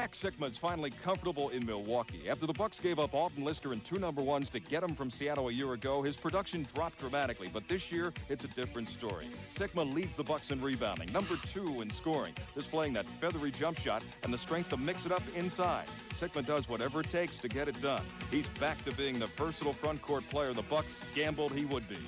Sikma's finally comfortable in Milwaukee. After the Bucks gave up Alton Lister and 2 number ones to get him from Seattle a year ago, his production dropped dramatically. But this year, it's a different story. Sikma leads the Bucks in rebounding, number 2 in scoring, displaying that feathery jump shot and the strength to mix it up inside. Sikma does whatever it takes to get it done. He's back to being the versatile front court player the Bucks gambled he would be.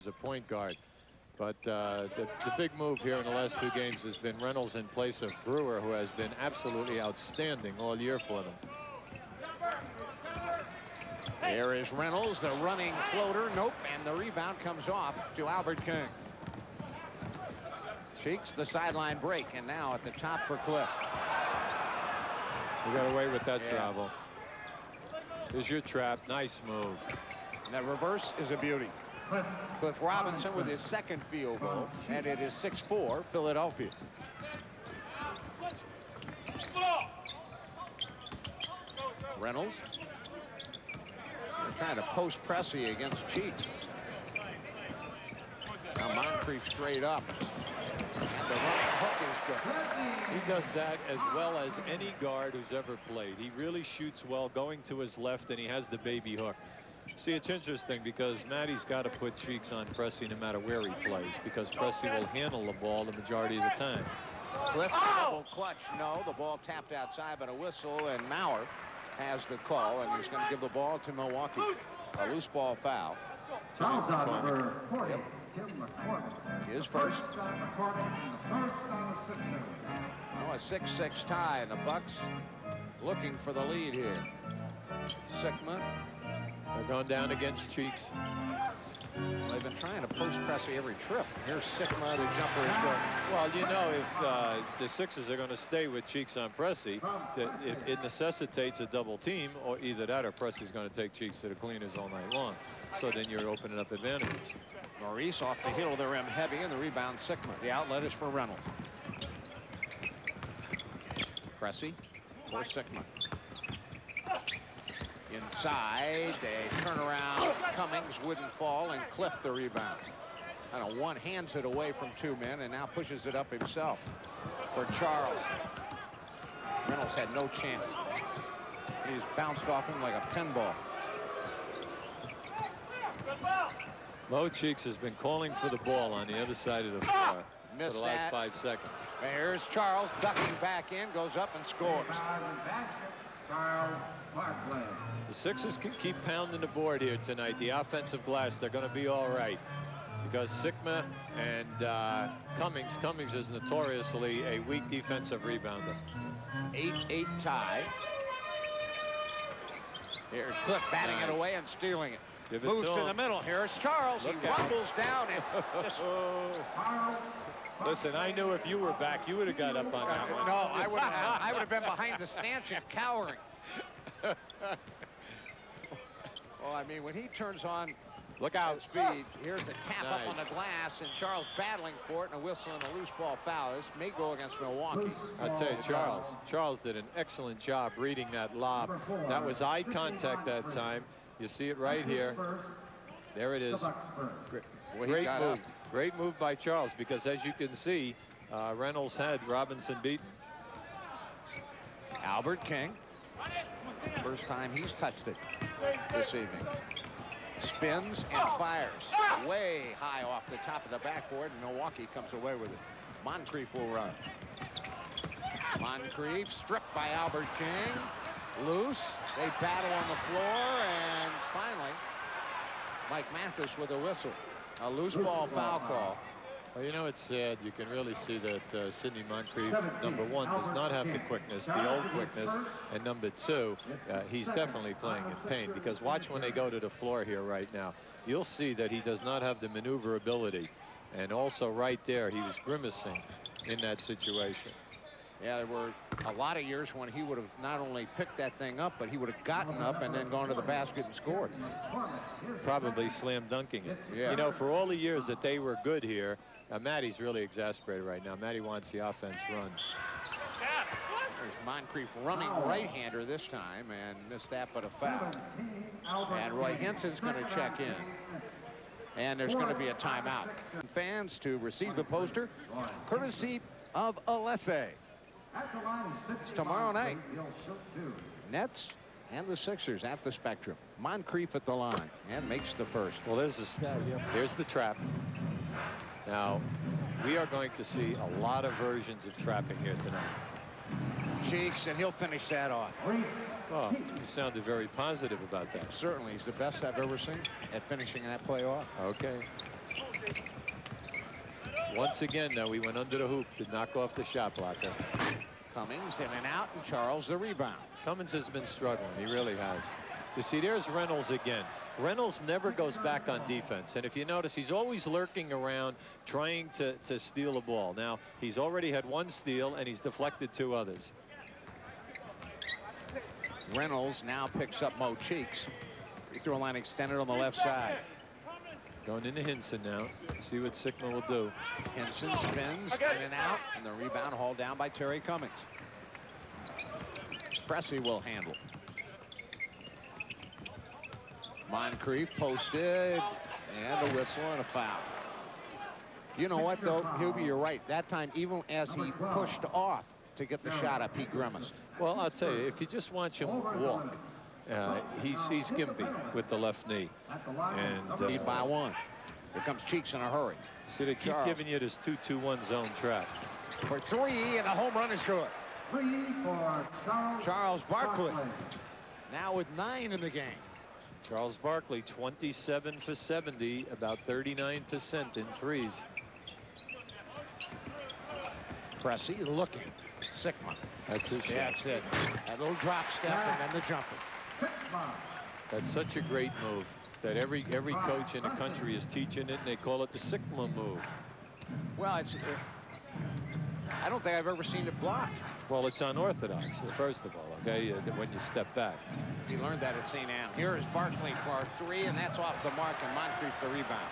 As a point guard, but the big move here in the last 2 games has been Reynolds in place of Brewer, who has been absolutely outstanding all year for them. There is Reynolds, the running floater. Nope, and the rebound comes off to Albert King. Cheeks the sideline break, and now at the top for Cliff. You got away with that travel. Here's your trap. Nice move. And that reverse is a beauty. Cliff Robinson with his second field goal, and it is 6-4 Philadelphia. Reynolds. They're trying to post Pressey against Cheeks. Now Moncrief straight up. And the running hook is good. He does that as well as any guard who's ever played. He really shoots well going to his left, and he has the baby hook. See, it's interesting because Matty's got to put Cheeks on Pressey no matter where he plays, because Pressey will handle the ball the majority of the time. Cliff double clutch. No, the ball tapped outside, but a whistle, and Maurer has the call, and he's going to give the ball to Milwaukee. A loose ball foul. Yep. His first. Oh, a 6-6 tie, and the Bucks looking for the lead here. Sikma. They're going down against Cheeks. They've been trying to post Pressey every trip. Here's Sikma, the jumper is good. Well, you know, if the Sixers are going to stay with Cheeks on Pressey, it necessitates a double team, or either that or Pressey's going to take Cheeks to the cleaners all night long. So then you're opening up advantages. Maurice off the heel of the rim heavy, and the rebound Sikma. The outlet is for Reynolds. Pressey for Sikma. Inside, a turnaround. Cummings wouldn't fall, and Cliff the rebound. And one hands it away from 2 men, and now pushes it up himself for Charles. Reynolds had no chance. He's bounced off him like a pinball. Mo Cheeks has been calling for the ball on the other side of the floor for the last 5 seconds. There's Charles ducking back in, goes up and scores. The Sixers can keep pounding the board here tonight. The offensive glass, they're going to be all right, because Sikma and Cummings is notoriously a weak defensive rebounder. 8-8 tie. Here's Cliff batting it away and stealing it. Moves to the middle. Here's Charles. He rumbles down and just... Listen, I knew if you were back, you would have got up on that one. No, I would have been behind the stanchion cowering. Well, I mean, when he turns on, look out, speed. Here's a tap up on the glass, and Charles battling for it, and a whistle and a loose ball foul. This may go against Milwaukee. I'll tell you, Charles did an excellent job reading that lob. That was eye contact that time. You see it right here. There it is. Great move. Great move by Charles, because as you can see, Reynolds had Robinson beaten. Albert King. First time he's touched it this evening. Spins and fires way high off the top of the backboard, and Milwaukee comes away with it. Moncrief will run. Moncrief stripped by Albert King. Loose. They battle on the floor, and finally Mike Mathis with a whistle. A loose ball foul call. Well, you know, it's sad. You can really see that Sidney Moncrief, number 1, does not have the quickness, the old quickness, and number 2, he's definitely playing in pain, because watch when they go to the floor here right now. You'll see that he does not have the maneuverability, and also right there he was grimacing in that situation. Yeah, there were a lot of years when he would have not only picked that thing up, but he would have gotten up and then gone to the basket and scored. Probably slam dunking it. Yeah. You know, for all the years that they were good here, Matty's really exasperated right now. Matty wants the offense run. There's Moncrief running right-hander this time and missed that but a foul. And Roy Henson's going to check in. And there's going to be a timeout. Fans to receive the poster, courtesy of Alessi. It's tomorrow night. Nets and the Sixers at the Spectrum. Moncrief at the line and makes the first. Well, there's the stat. Here's the trap. Now, we are going to see a lot of versions of trapping here tonight. Cheeks, and he'll finish that off. Well, he sounded very positive about that. Certainly, he's the best I've ever seen at finishing that play off. Okay. Once again, though, he went under the hoop to knock off the shot blocker. Cummings in and out, and Charles the rebound. Cummins has been struggling. He really has. You see, there's Reynolds again. Reynolds never goes back on defense. And if you notice, he's always lurking around trying to steal the ball. Now, he's already had one steal, and he's deflected 2 others. Reynolds now picks up Mo Cheeks. Free throw line extended on the left side. Going into Hinson now. See what Sikma will do. Hinson spins in and out, and the rebound hauled down by Terry Cummings. Pressey will handle. Moncrief posted, and a whistle and a foul. You know what, though, Hubie, you're right. That time, even as he pushed off to get the shot up, he grimaced. Well, I'll tell you, if you just watch him walk, he's skimpy with the left knee. And lead by 1. Here comes Cheeks in a hurry. See, they keep giving you this 2-2-1 zone trap. For 3, and the home run is good. 3 for Charles Barkley. Now with 9 in the game. Charles Barkley, 27 for 70, about 39% in threes. Pressey looking. Sikma. That's his shot. That's it. A little drop step and then the jumper. That's such a great move that every coach in the country is teaching it, and they call it the Sikma move. Well, it's I don't think I've ever seen it blocked. Well, it's unorthodox, first of all, okay, when you step back. He learned that at St. Anne. Here is Barkley for 3, and that's off the mark, and Moncrief the rebound.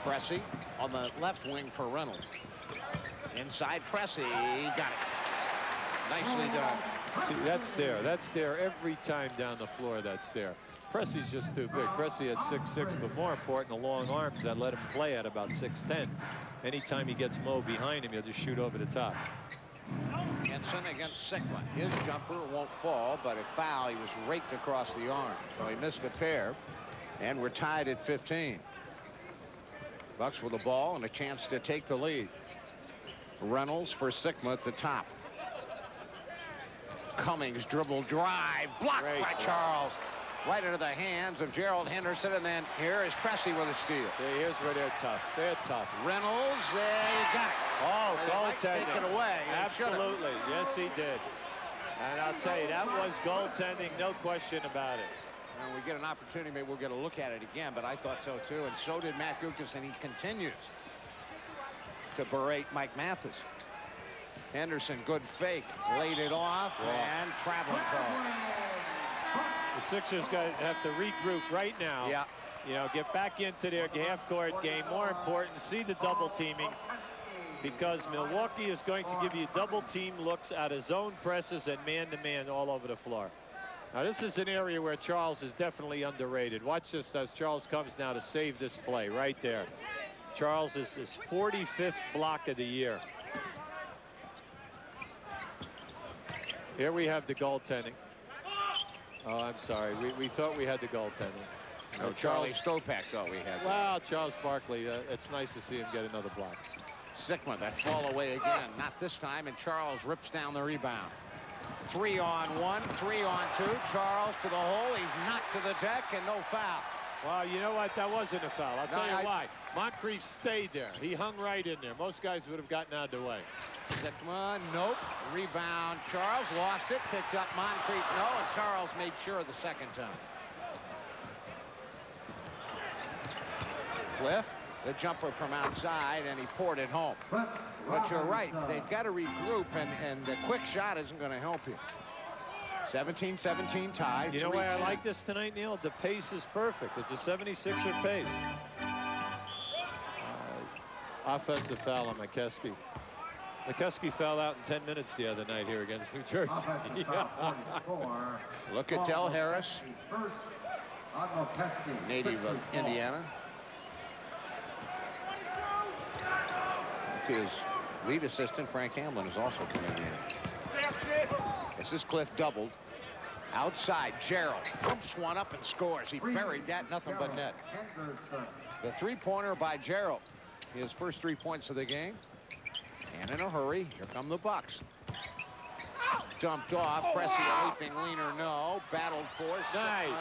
Pressey on the left wing for Reynolds. Inside Pressey, got it. Nicely done. See, that's there. That's there every time down the floor. That's there. Pressey's just too big. Pressey at 6'6", but more important, the long arms that let him play at about 6'10". Anytime he gets Mo behind him, he'll just shoot over the top. Henson against Sikma. His jumper won't fall, but a foul. He was raked across the arm, so he missed a pair, and we're tied at 15. Bucks with the ball and a chance to take the lead. Reynolds for Sikma at the top. Cummings dribble drive, blocked by Charles. Right into the hands of Gerald Henderson, and then here is Pressey with a steal. Here's where they're tough. They're tough. Reynolds, you got it. Oh, goaltending. Take it away. Absolutely. Yes, he did. And I'll tell you, that was goaltending, no question about it. And we get an opportunity, maybe we'll get a look at it again, but I thought so too, and so did Matt Gukas, and he continues to berate Mike Mathis. Henderson, good fake, laid it off, and traveling call. The Sixers have to regroup right now. Yeah. You know, get back into their half-court game. More important, see the double teaming, because Milwaukee is going to give you double team looks out of zone presses and man-to-man all over the floor. Now, this is an area where Charles is definitely underrated. Watch this as Charles comes now to save this play right there. Charles is his 45th block of the year. Here we have the goaltending. Oh, I'm sorry. We thought we had the goaltending. No, Charlie Stopak thought we had. Wow, Charles Barkley. It's nice to see him get another block. Sikma, that fall away again. Not this time, and Charles rips down the rebound. 3-on-1, 3-on-2. Charles to the hole. He's knocked to the deck, and no foul. Well, you know what? That wasn't a foul. I'll tell you why. Moncrief stayed there. He hung right in there. Most guys would have gotten out of the way. Sikma, nope. Rebound. Charles lost it. Picked up Moncrief, no. And Charles made sure the second time. Cliff the jumper from outside, and he poured it home. But you're right, they've got to regroup, and the quick shot isn't going to help you. 17-17 tie. You know why I like this tonight, Neil? The pace is perfect. It's a 76er pace. Offensive foul on McKeskey. McKeskey fell out in 10 minutes the other night here against New Jersey. Look at Del Harris, native of Indiana. His lead assistant, Frank Hamlin, is also from Indiana. This is Cliff doubled. Outside, Gerald pumps one up and scores. He buried that, nothing but net. The three-pointer by Gerald. His first 3 points of the game. And in a hurry, here come the Bucks. Dumped off. Pressey, a leaping leaner, no. Battled for. Nice.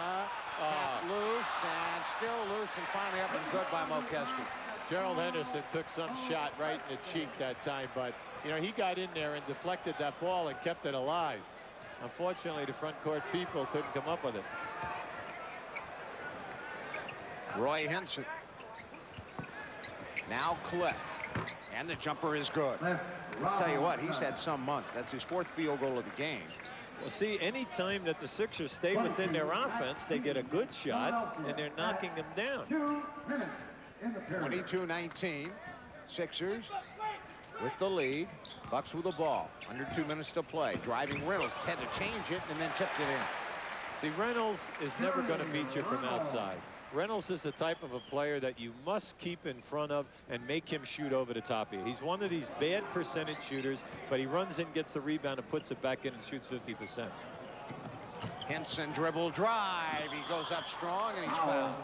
Tapped loose and still loose and finally up and good by Mokeski. Gerald Henderson took some shot right in the cheek that time, but you know, he got in there and deflected that ball and kept it alive. Unfortunately, the front court people couldn't come up with it. Roy Henson. Now Cliff. And the jumper is good. I'll tell you what, he's had some month. That's his 4th field goal of the game. Well, see, any time that the Sixers stay within their offense, they get a good shot, and they're knocking them down. 22-19. Sixers with the lead. Bucks with the ball. Under 2 minutes to play. Driving Reynolds. Had to change it and then tipped it in. See, Reynolds is never going to beat you from outside. Reynolds is the type of a player that you must keep in front of and make him shoot over the top of you. He's one of these bad percentage shooters, but he runs in, gets the rebound, and puts it back in and shoots 50%. Henson dribble drive. He goes up strong and he's fouled.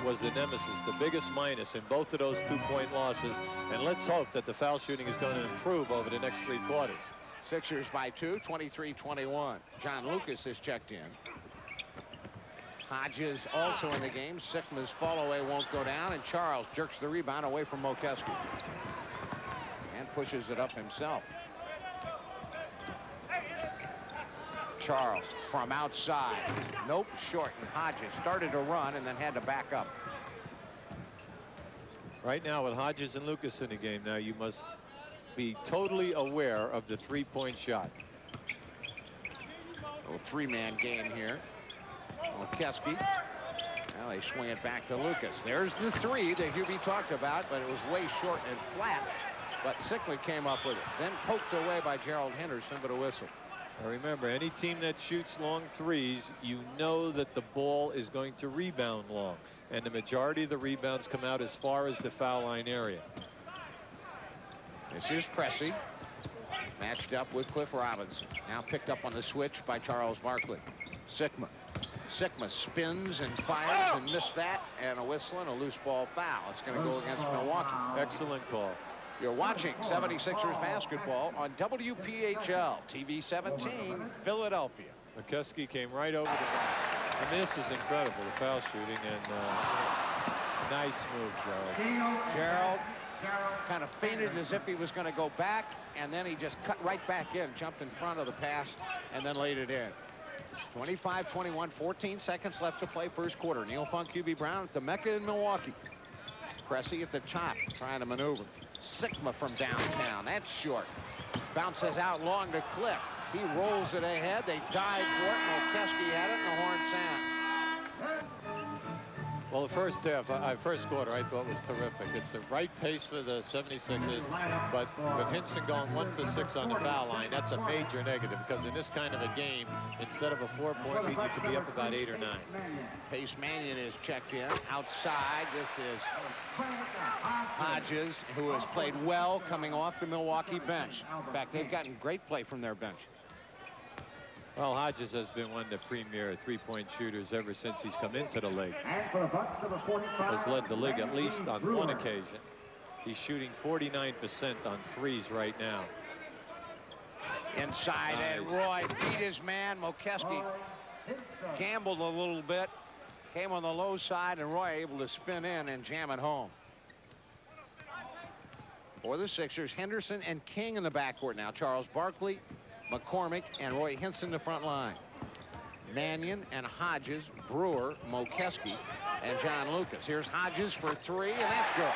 Was the nemesis, the biggest minus in both of those 2-point losses, and let's hope that the foul shooting is going to improve over the next 3 quarters. Sixers by 2, 23-21. John Lucas is checked in. Hodges also in the game. Sikma's fall away won't go down, and Charles jerks the rebound away from Mokeski and pushes it up himself. Charles from outside. Nope, short, and Hodges started to run and then had to back up. Right now with Hodges and Lucas in the game now, you must be totally aware of the 3-point shot. A 3-man game here. Mokeski. Now they swing it back to Lucas. There's the 3 that Hubie talked about, but it was way short and flat. But Sikma came up with it. Then poked away by Gerald Henderson, but a whistle. Now remember, any team that shoots long threes, you know that the ball is going to rebound long. And the majority of the rebounds come out as far as the foul line area. This is Pressey. Matched up with Cliff Robinson. Now picked up on the switch by Charles Barkley. Sikma. Sikma spins and fires and missed that, and a whistle and a loose ball foul. It's going to go against Milwaukee. Excellent call. You're watching 76ers basketball on WPHL TV 17 Philadelphia. McKeskey came right over the back. I mean, this is incredible, the foul shooting, and nice move, Gerald. Gerald kind of feinted as if he was going to go back, and then he just cut right back in, jumped in front of the pass, and then laid it in. 25-21, 14 seconds left to play first quarter. Neil Funk, QB Brown at the Mecca in Milwaukee. Pressey at the top, trying to maneuver. Sikma from downtown. That's short. Bounces out long to Cliff. He rolls it ahead. They dive for it. Mokeski had it, and the horn sounds. Well, the first half, first quarter, I thought was terrific. It's the right pace for the 76ers, but with Henson going 1 for 6 on the foul line, that's a major negative, because in this kind of a game, instead of a 4-point lead, you could be up about 8 or 9. Pace Mannion is checked in. Outside, this is Hodges, who has played well coming off the Milwaukee bench. In fact, they've gotten great play from their bench. Well, Hodges has been one of the premier 3-point shooters ever since he's come into the league. Has led the league at least on one occasion. He's shooting 49% on threes right now. Inside, nice. And Roy beat his man. Mokeski gambled a little bit. Came on the low side, and Roy able to spin in and jam it home. For the Sixers, Henderson and King in the backcourt now. Charles Barkley, McCormick, and Roy Henson the front line. Mannion and Hodges, Brewer, Mokeski, and John Lucas. Here's Hodges for three, and that's good.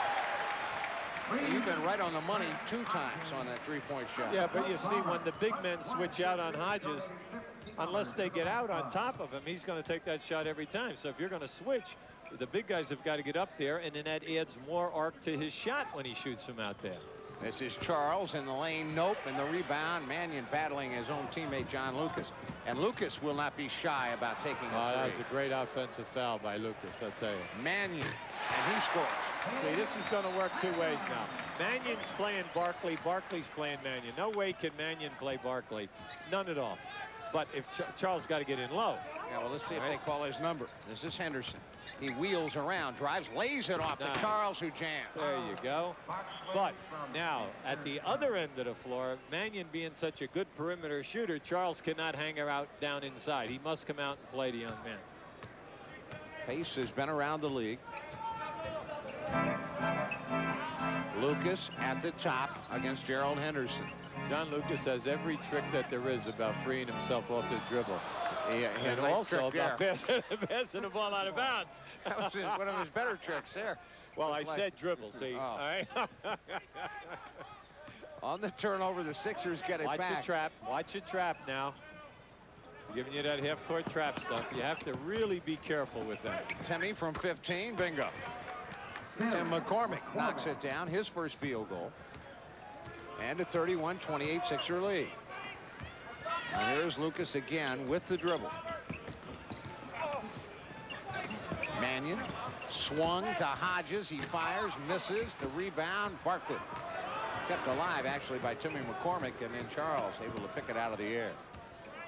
So you've been right on the money 2 times on that three-point shot. Yeah, but you see, when the big men switch out on Hodges, unless they get out on top of him, he's going to take that shot every time. So if you're going to switch, the big guys have got to get up there, and then that adds more arc to his shot when he shoots from out there. This is Charles in the lane. Nope. And the rebound. Mannion battling his own teammate, John Lucas. And Lucas will not be shy about taking a three. That was a great offensive foul by Lucas, I'll tell you. Mannion. And he scores. See, this is going to work 2 ways now. Mannion's playing Barkley. Barkley's playing Mannion. No way can Mannion play Barkley. None at all. But if Charles got to get in low. Yeah, well, let's see if they call his number. This is Henderson. He wheels around, drives, lays it off to Charles, who jams. There you go. But now, at the other end of the floor, Mannion being such a good perimeter shooter, Charles cannot hang her out down inside. He must come out and play the young man. Pace has been around the league. Lucas at the top against Gerald Henderson. John Lucas has every trick that there is about freeing himself off the dribble. And nice also trick about passing the ball out of bounds. That was one of his better tricks there. Well, I said dribble, see. Oh. All right. On the turnover, the Sixers get it back. Watch your trap. Watch your trap now. Giving you that half-court trap stuff. You have to really be careful with that. Timmy from 15, bingo. Tim McCormick knocks it down, his first field goal. And a 31-28 Sixer lead. And here's Lucas again with the dribble. Mannion swung to Hodges. He fires, misses. The rebound, Barkley. Kept alive, actually, by Timmy McCormick, and then Charles able to pick it out of the air.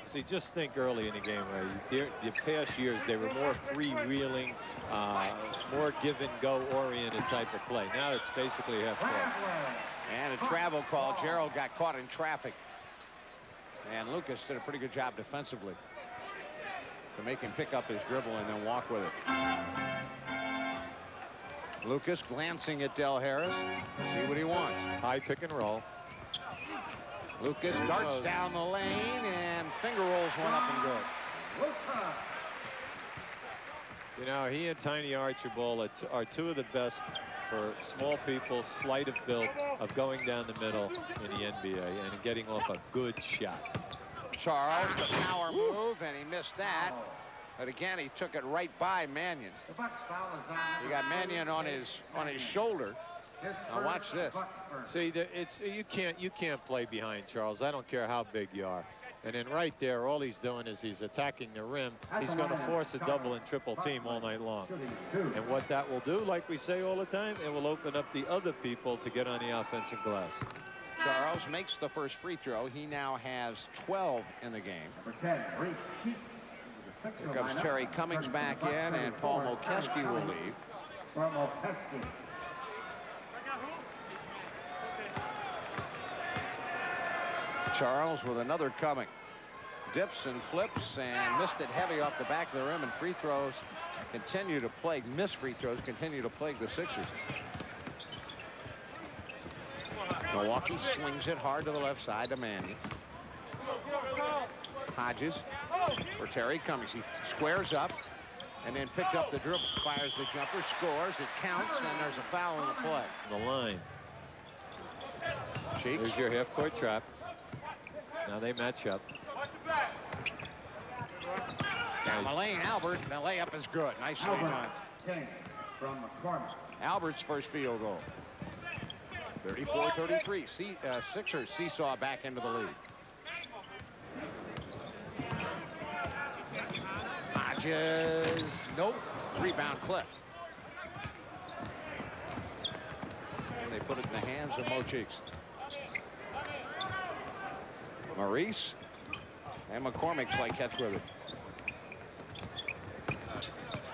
See, just think early in the game, Ray. The past years, they were more freewheeling, more give-and-go oriented type of play. Now it's basically half-court. And a travel call. Gerald got caught in traffic. And Lucas did a pretty good job defensively to make him pick up his dribble and then walk with it. Lucas glancing at Del Harris. See what he wants. High pick and roll. Lucas darts down the lane and finger rolls one up and good. You know, he and Tiny Archibald are 2 of the best for small people, slight of build, of going down the middle in the NBA and getting off a good shot. Charles, the power move, and he missed that. But again, he took it right by Mannion. He got Mannion on his shoulder. Now watch this. See, you can't play behind Charles. I don't care how big you are. And then right there, all he's doing is he's attacking the rim. He's going to force a double and triple team all night long. And what that will do, like we say all the time, it will open up the other people to get on the offensive glass. Charles makes the first free throw. He now has 12 in the game. Here comes Terry Cummings back in, and Paul Mokeski will leave. Charles with another coming. Dips and flips and missed it heavy off the back of the rim, and free throws continue to plague, missed free throws continue to plague the Sixers. Milwaukee swings it hard to the left side to Mannion. Hodges for Terry Cummings. He squares up and then picked up the dribble, fires the jumper, scores, it counts, and there's a foul in the play. The line. Cheeks. There's your half-court trap. Now they match up. Down the lane, Albert. The layup is good. Nicely done. Albert's first field goal. 34-33. Sixers seesaw back into the lead. Hodges. Nope. Rebound Cliff. And they put it in the hands of Mo Cheeks. Maurice and McCormick play catch with it.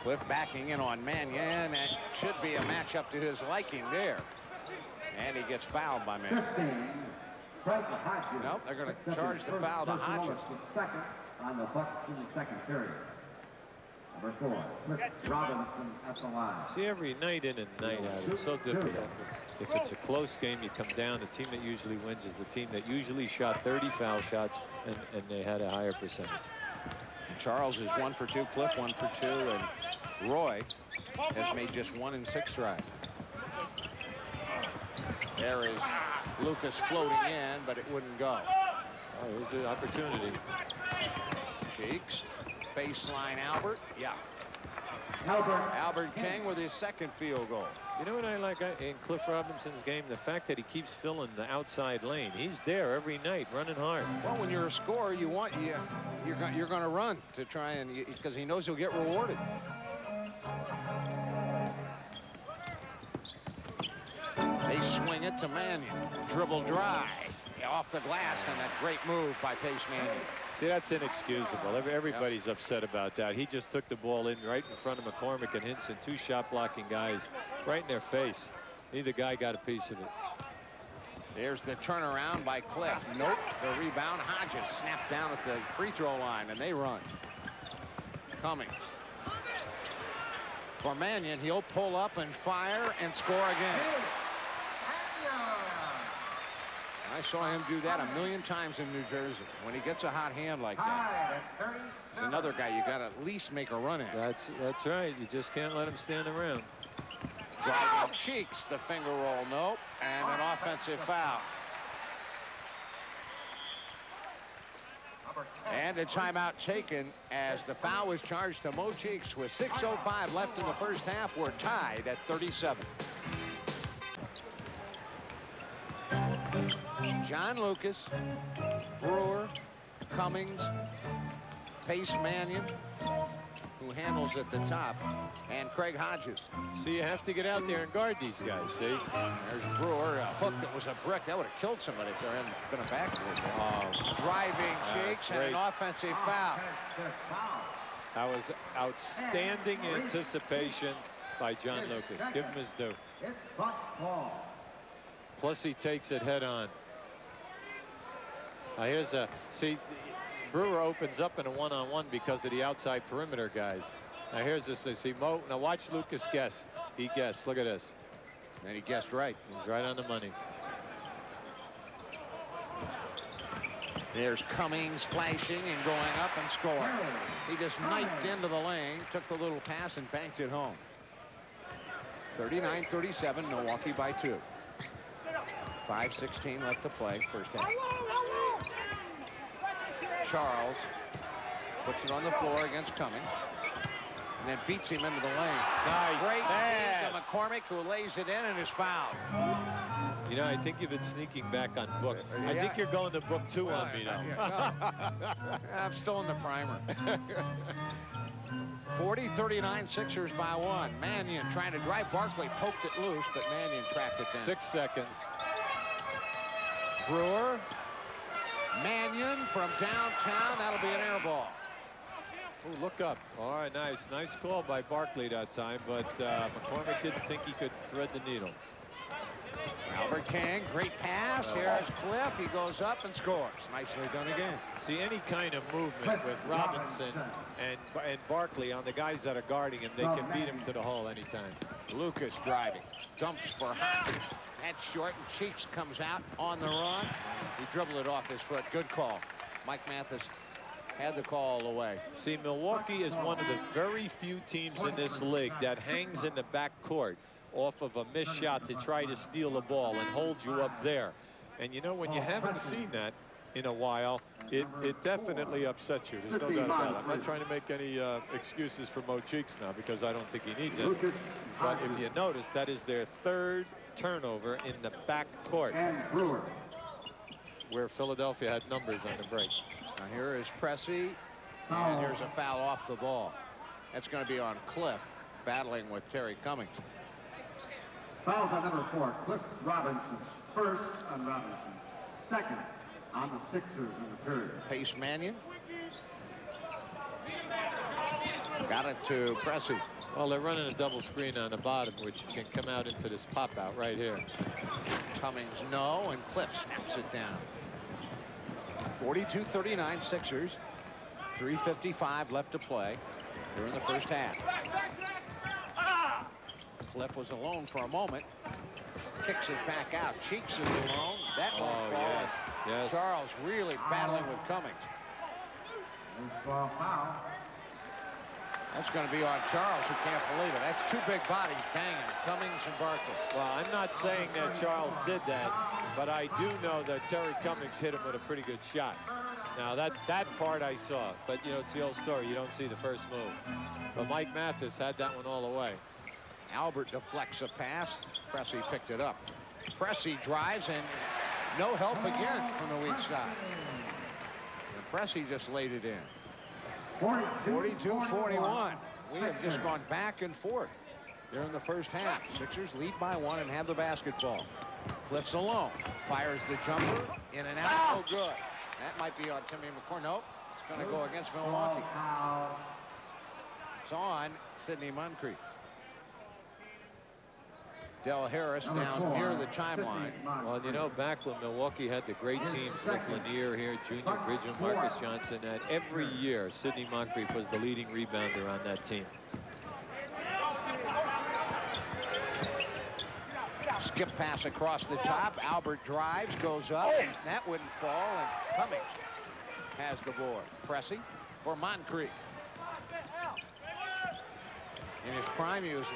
Cliff backing in on Mannion. That should be a matchup to his liking there. And he gets fouled by Mannion. Nope, they're going to charge the foul to Hodges. Second on the Bucks in the second period. Number 4, Smith Robinson at the line. See, every night in and night out, it's so difficult. If it's a close game, you come down, the team that usually wins is the team that usually shot 30 foul shots, and they had a higher percentage. Charles is 1 for 2, Cliff 1 for 2, and Roy has made just 1 in 6 tries. There is Lucas floating in, but it wouldn't go. Oh, it was an opportunity. Cheeks, baseline Albert. Yeah. Albert King with his 2nd field goal. You know what I like in Cliff Robinson's game? The fact that he keeps filling the outside lane. He's there every night, running hard. Well, when you're a scorer, you're going to run to try and, because he knows he'll get rewarded. They swing it to Mannion. Dribble dry off the glass, and a great move by Pace Mannion. See, that's inexcusable. Everybody's upset about that. He just took the ball in right in front of McCormick and Hinson, 2 shot blocking guys right in their face. Neither guy got a piece of it. There's the turnaround by Cliff. Nope. The rebound. Hodges snapped down at the free throw line, and they run. Cummings. For Mannion, he'll pull up and fire and score again. I saw him do that a million times in New Jersey. When he gets a hot hand like that, there's another guy you got to at least make a run at. That's right. You just can't let him stand around. Driving Cheeks, the finger roll, nope, and an offensive foul. And a timeout taken as the foul was charged to Mo Cheeks with 6:05 left in the first half. We're tied at 37. John Lucas, Brewer, Cummings, Pace Mannion, who handles at the top, and Craig Hodges. So you have to get out there and guard these guys, see? There's Brewer, a hook that was a brick. That would have killed somebody if there hadn't been a backboard. Driving Cheeks and an offensive foul. That was outstanding anticipation by John Lucas. Give him his due. It's Bucks ball. Plus he takes it head on. Now here's see, Brewer opens up in a one-on-one because of the outside perimeter guys. Now here's this. See Mo. Now watch Lucas guess. He guessed. Look at this. And he guessed right. He's right on the money. There's Cummings flashing and going up and scoring. He just knifed into the lane, took the little pass and banked it home. 39-37, Milwaukee by 2. 5:16 left to play, first half. Charles puts it on the floor against Cummings and then beats him into the lane. Nice. Great pass to McCormick, who lays it in and is fouled. You know, I think you've been sneaking back on book. I think you're going to book 2 on me now. I'm still in the primer. 40-39 Sixers by 1. Mannion trying to drive. Barkley poked it loose, but Mannion tracked it down. 6 seconds. Brewer. Mannion from downtown. That'll be an air ball. Oh, look up. All right, nice. Nice call by Barkley that time, but McCormick didn't think he could thread the needle. Albert King, great pass. Here's Cliff. He goes up and scores. Nicely done again. See, any kind of movement with Robinson and Barkley on the guys that are guarding him, they can beat him to the hole anytime. Lucas driving. Dumps for Hodges. That's short, and Cheeks comes out on the run. He dribbled it off his foot. Good call. Mike Mathis had the call away. See, Milwaukee is one of the very few teams in this league that hangs in the back court off of a missed shot to try to steal the ball and hold you up there. And you know, when you haven't seen that in a while, it definitely upsets you. There's no doubt about it. I'm not trying to make any excuses for Mo Cheeks now, because I don't think he needs it. But if you notice, that is their 3rd turnover in the back court, where Philadelphia had numbers on the break. Now here is Pressey, and here's a foul off the ball. That's going to be on Cliff, battling with Terry Cummings. Fouls on number 4, Cliff Robinson. First on Robinson. Second on the Sixers in the period. Pace Mannion. Got it to Pressey. Well, they're running a double screen on the bottom, which can come out into this pop out right here. Cummings, no, and Cliff snaps it down. 42-39 Sixers. 3:55 left to play during the first half. Cliff was alone for a moment. Kicks it back out. Cheeks is alone. That one falls. Yes. Charles really battling with Cummings. Baseball foul. That's going to be on Charles, who can't believe it. That's two big bodies banging, Cummings and Barkley. Well, I'm not saying that Charles did that, but I do know that Terry Cummings hit him with a pretty good shot. Now, that part I saw, but, you know, it's the old story. You don't see the first move. But Mike Mathis had that one all the way. Albert deflects a pass. Pressey picked it up. Pressey drives, and no help again from the weak side. And Pressey just laid it in. 42-41. We have just gone back and forth here in the first half. Sixers lead by 1 and have the basketball. Cliff's alone. Fires the jumper. In and out. Oh, good. That might be on Timmy McCord. Nope. It's going to go against Milwaukee. It's on Sidney Moncrief. Del Harris down near the timeline. Well, you know, back when Milwaukee had the great teams with Lanier here, Junior Bridgman, Marcus Johnson, that every year Sidney Moncrief was the leading rebounder on that team. Skip pass across the top. Albert drives, goes up. That wouldn't fall, and Cummings has the board. Pressey for Moncrief. In his prime, he was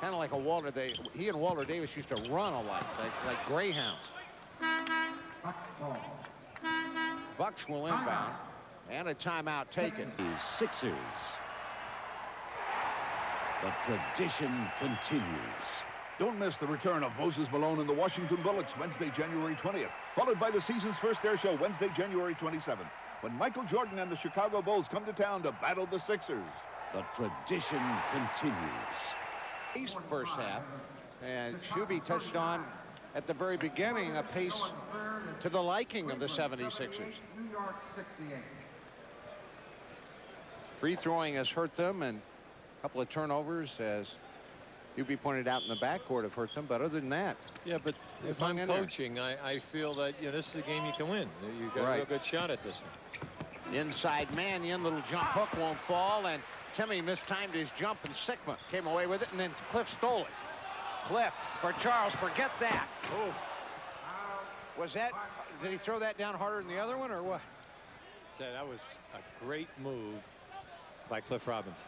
kind of like a Walter. He and Walter Davis used to run alike, like greyhounds. Bucks will inbound, and a timeout taken. Sixers. The tradition continues. Don't miss the return of Moses Malone and the Washington Bullets Wednesday, January 20th, followed by the season's first air show Wednesday, January 27th, when Michael Jordan and the Chicago Bulls come to town to battle the Sixers. The tradition continues. East first half, and Shuby touched on at the very beginning a pace to the liking of the 76ers. New York 68. Free throwing has hurt them, and a couple of turnovers, as Shuby pointed out in the backcourt, have hurt them. But other than that, yeah, but if hung I'm in there. coaching, I feel that, you know, this is a game you can win. You got a real good shot at this one. inside Mannion, little jump hook won't fall, and Timmy mistimed his jump, and Sikma came away with it, and then Cliff stole it. Cliff for Charles. Forget that. Oh, was that? Did he throw that down harder than the other one, or what? That was a great move by Cliff Robinson.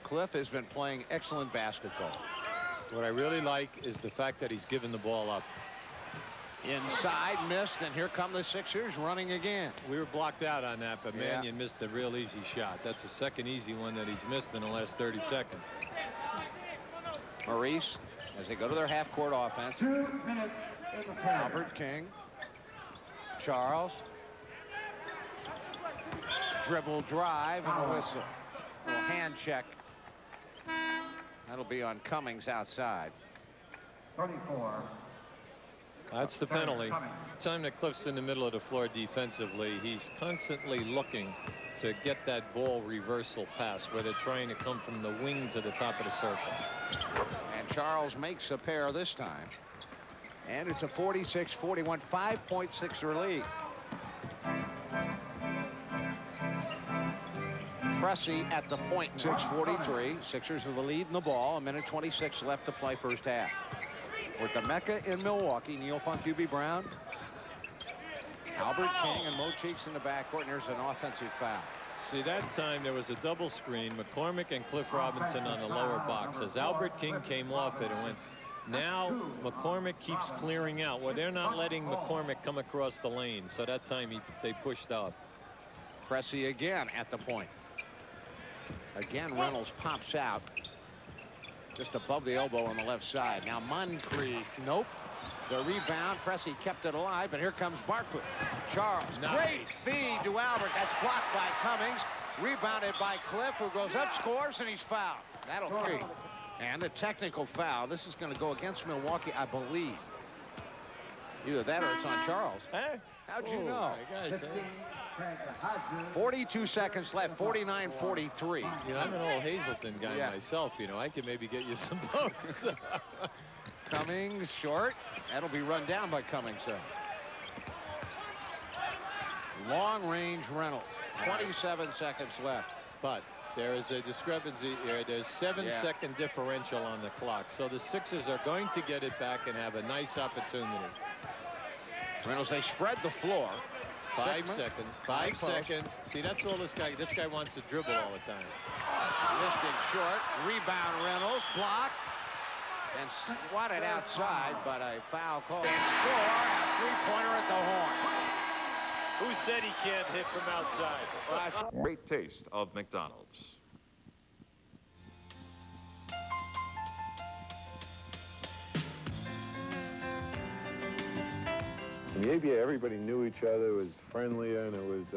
Cliff has been playing excellent basketball. What I really like is the fact that he's given the ball up. Inside, missed, and here come the Sixers running again. We were blocked out on that, but Yeah. Mannion missed a real easy shot. That's the second easy one that he's missed in the last 30 seconds. Maurice, as they go to their half-court offense. 2 minutes in the quarter. Albert King. Charles. Dribble drive and a whistle. A little hand check. That'll be on Cummings outside. 34. That's the penalty. Time that Cliff's in the middle of the floor defensively, he's constantly looking to get that ball reversal pass where they're trying to come from the wing to the top of the circle. And Charles makes a pair this time. And it's a 46-41, 5.6 lead. Pressey at the point, 6:43. Sixers are the lead in the ball. 1:26 left to play first half. With the Mecca in Milwaukee, Neil Funk, Hubie Brown, Albert King, and Mo Cheeks in the backcourt, and there's an offensive foul. See, that time there was a double screen. McCormick and Cliff Robinson on the lower box. As Albert King came off it and went, now McCormick keeps clearing out. Well, they're not letting McCormick come across the lane. So that time they pushed up. Pressey again at the point. Again, Reynolds pops out just above the elbow on the left side. Now Moncrief, nope. The rebound, Pressey kept it alive, but here comes Barkley. Charles, great feed to Albert. That's blocked by Cummings. Rebounded by Cliff, who goes up, scores, and he's fouled. That'll keep. And the technical foul. This is going to go against Milwaukee, I believe. Either that or it's on Charles. Hey, how'd you know? Guys, 42 seconds left, 49-43. you know, I'm an old Hazleton guy myself. You know, I can maybe get you some votes. Cummings short. That'll be run down by Cummings, though. Long range Reynolds. 27 seconds left. But there is a discrepancy here. There's 7-second differential on the clock. So the Sixers are going to get it back and have a nice opportunity. Reynolds, they spread the floor. 5 Sikma. seconds. High 5 post. seconds. See, that's all this guy. This guy wants to dribble all the time. Missed it short. Rebound Reynolds. Blocked. And swatted outside, but a foul call. And score. A three-pointer at the horn. Who said he can't hit from outside? Great taste of McDonald's. In the ABA, everybody knew each other, it was friendlier, and it was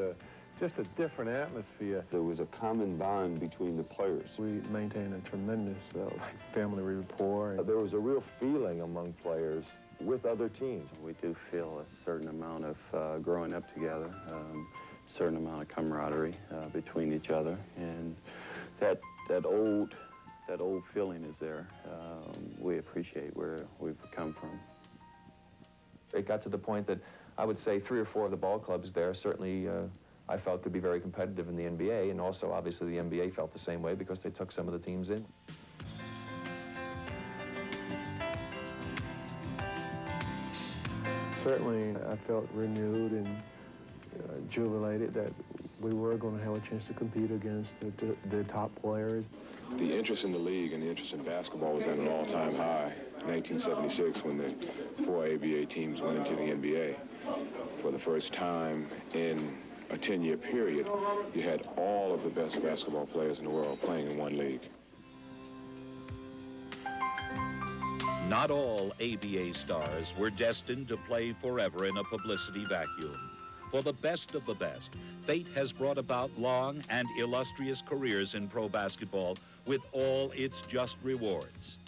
just a different atmosphere. There was a common bond between the players. We maintained a tremendous family rapport. There was a real feeling among players with other teams. We do feel a certain amount of growing up together, a certain amount of camaraderie between each other, and that old feeling is there. We appreciate where we've come from. It got to the point that I would say 3 or 4 of the ball clubs there certainly I felt could be very competitive in the NBA, and also obviously the NBA felt the same way because they took some of the teams in. Certainly, I felt renewed and jubilated that we were going to have a chance to compete against the top players. The interest in the league and the interest in basketball was at an all-time high. 1976, when the 4 ABA teams went into the NBA. For the first time in a 10-year period, you had all of the best basketball players in the world playing in one league. Not all ABA stars were destined to play forever in a publicity vacuum. For the best of the best, fate has brought about long and illustrious careers in pro basketball with all its just rewards.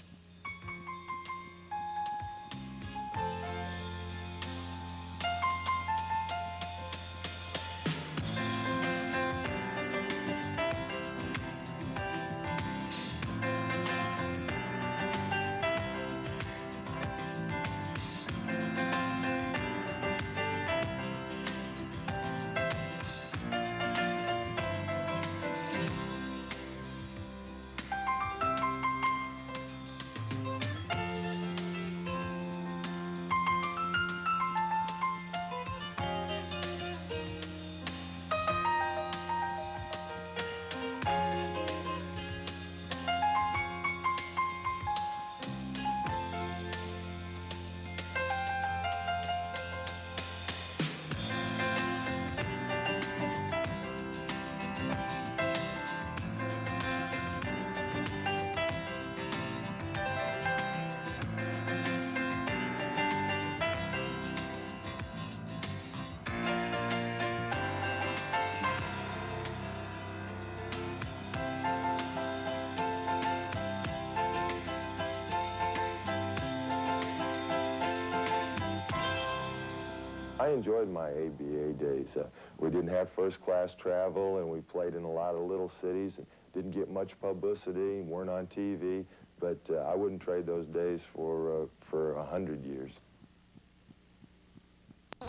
I enjoyed my ABA days. We didn't have first-class travel, and we played in a lot of little cities and didn't get much publicity, weren't on TV, but I wouldn't trade those days for 100 years.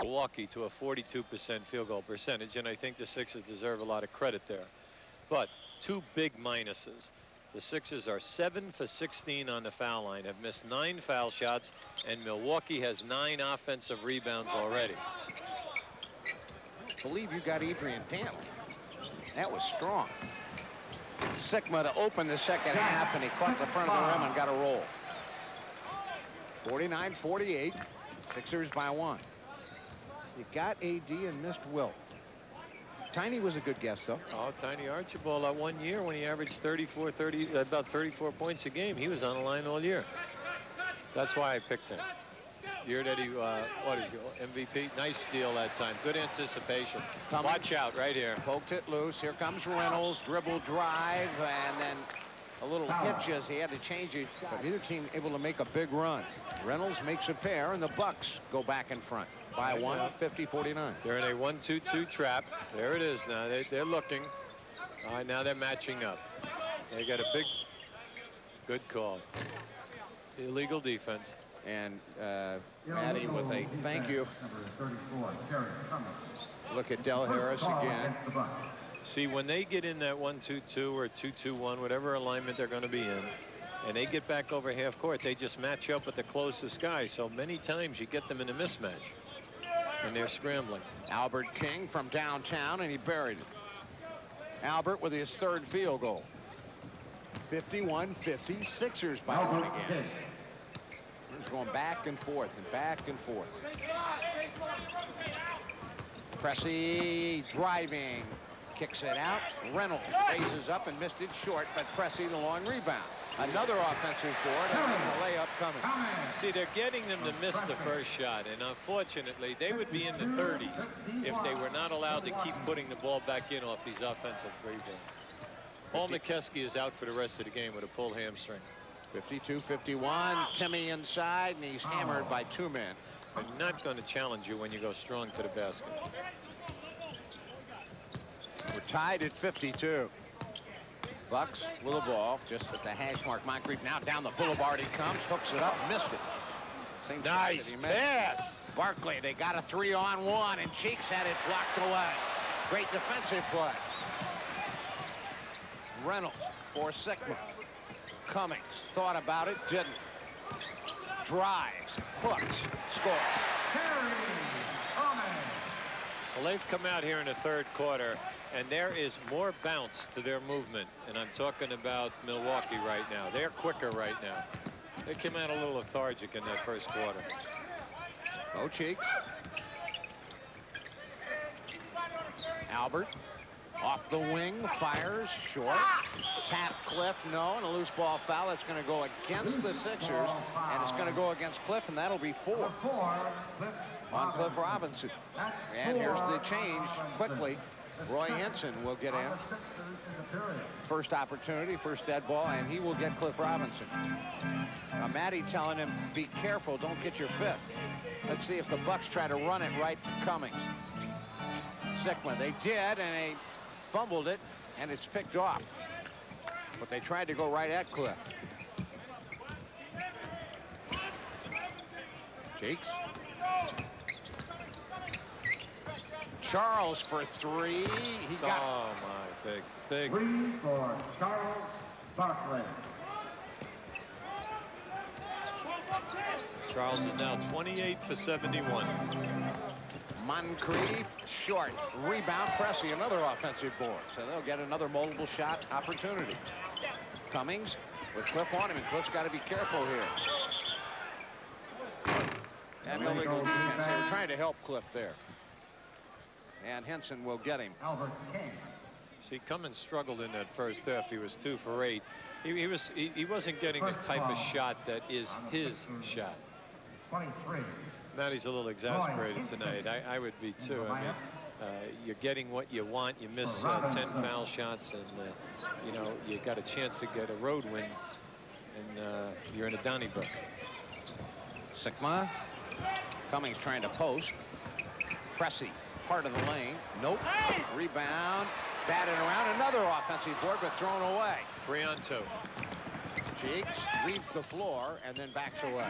Milwaukee to a 42% field goal percentage, and I think the Sixers deserve a lot of credit there. But 2 big minuses. The Sixers are 7 for 16 on the foul line, have missed 9 foul shots, and Milwaukee has 9 offensive rebounds already. I believe you got Adrian Dantley. That was strong. Sikma to open the second half, and he caught the front of the rim and got a roll. 49-48. Sixers by 1. You got AD and missed Wilt. Tiny was a good guess, though. Oh, Tiny Archibald, that 1 year when he averaged about 34 points a game, he was on the line all year. That's why I picked him. Year that he, what is he, MVP? Nice steal that time. Good anticipation. Watch out right here. Poked it loose. Here comes Reynolds. Dribble drive, and then a little hitch as he had to change it. But neither team able to make a big run. Reynolds makes a pair, and the Bucks go back in front by 1, 50-49. They're in a 1-2-2 trap. There it is now. They're looking. All right, now they're matching up. They got a big, good call. Illegal defense. And Maddie with a thank you. Look at Del Harris again. See, when they get in that 1-2-2 or 2-2-1, whatever alignment they're going to be in, and they get back over half court, they just match up with the closest guy. So many times you get them in a mismatch. and they're scrambling. Albert King from downtown, and he buried it. Albert with his third field goal. 51-50, Sixers by one again. He's going back and forth and back and forth. Pressey driving, kicks it out. Reynolds raises up and missed it short, but Pressey the long rebound. Another offensive board and then the layup coming. See, they're getting them to miss the first shot, and unfortunately, they would be in the 30s if they were not allowed to keep putting the ball back in off these offensive rebounds. Paul McKeskey is out for the rest of the game with a pulled hamstring. 52-51, Timmy inside, and he's hammered by two men. They're not going to challenge you when you go strong to the basket. We're tied at 52. Bucks with the ball just at the hash mark. Moncrief now down the boulevard. He comes, hooks it up, missed it. Same nice pass. Barkley, they got a 3-on-1, and Cheeks had it blocked away. Great defensive play. Reynolds for Sikma. Cummings thought about it, didn't. Drives, hooks, scores. Well, they've come out here in the third quarter, and there is more bounce to their movement. And I'm talking about Milwaukee right now. They're quicker right now. They came out a little lethargic in that first quarter. No Cheeks. Albert off the wing, fires short. Tap Cliff, no, and a loose ball foul. That's going to go against the Sixers, and it's going to go against Cliff, and that'll be 4 on Cliff Robinson. And here's the change quickly. Roy Henson will get in. First opportunity, first dead ball, and he will get Cliff Robinson. Now, Matty telling him, be careful, don't get your fifth. Let's see if the Bucks try to run it right to Cummings. Sikma, they did, and they fumbled it, and it's picked off. But they tried to go right at Cliff. Cheeks. Charles for 3. He got. Oh my, big. 3 for Charles Barkley. Charles is now 28 for 71. Moncrief short. Rebound. Pressey, another offensive board. So they'll get another multiple shot opportunity. Cummings with Cliff on him, and Cliff's got to be careful here. And illegal defense. They were trying to help Cliff there. And Henson will get him. Albert King. See, Cummins struggled in that first half. He was 2 for 8. He wasn't getting the type of shot that is his shot. 23. Matty's a little exasperated tonight. I would be too. I mean, you're getting what you want. You miss 10 foul shots, and you know, you got a chance to get a road win, and you're in a Donnybrook. Sikma. Cummings trying to post. Pressey, part of the lane. Nope. Rebound. Batted around. Another offensive board, but thrown away. 3 on 2. Cheeks leaves the floor and then backs away.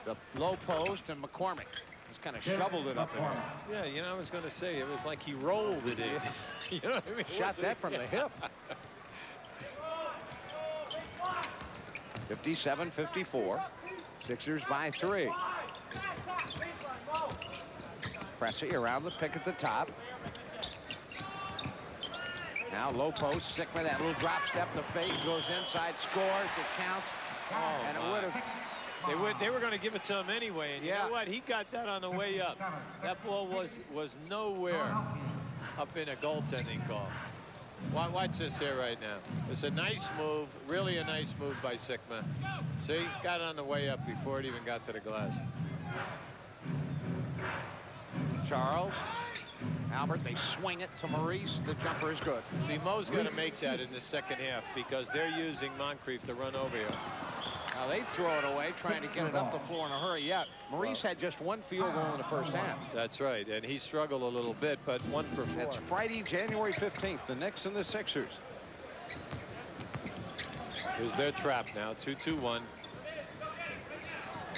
The low post, and McCormick just kind of shoveled it up in there. Yeah, you know, I was going to say, it was like he rolled it in. You know what I mean? Shot that from the hip. 57-54. Sixers by 3. Pressey around the pick at the top. Now low post. Sikma, that little drop step, the fake goes inside, scores. It counts. Oh, and it would have. They were going to give it to him anyway, and you know what? He got that on the way up. That ball was nowhere up in a goaltending call. Watch this here right now. It's a nice move, really a nice move by Sikma. See, got it on the way up before it even got to the glass. Charles. Albert, they swing it to Maurice. The jumper is good. See, Mo's got to make that in the second half because they're using Moncrief to run over here. Now they throw it away, trying to get it up the floor in a hurry. Yeah, Maurice had just 1 field goal in the first half. That's right, and he struggled a little bit, but 1 for 4. It's Friday, January 15th, the Knicks and the Sixers. Here's their trap now, 2-2-1.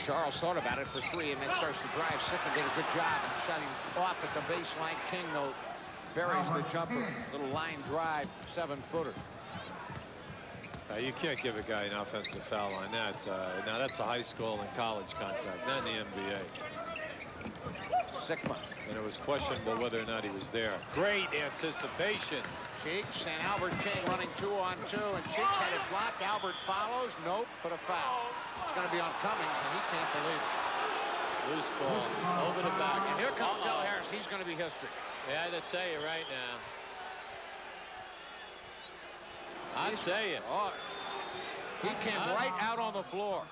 Charles thought about it for 3 and then starts to drive. Sikma did a good job shutting off at the baseline. King, though, buries the jumper. Little line drive, 7-footer. You can't give a guy an offensive foul on that. Now that's a high school and college contact, not in the NBA. Sikma. And it was questionable whether or not he was there. Great anticipation. Cheeks and Albert King running 2-on-2, and Cheeks had it blocked. Albert follows. Nope, but a foul. It's going to be on Cummings, and he can't believe it. Loose ball over the back. And here comes Del Harris. He's going to be history. Yeah, I tell you right now. I'll tell you. Oh, he came right out on the floor.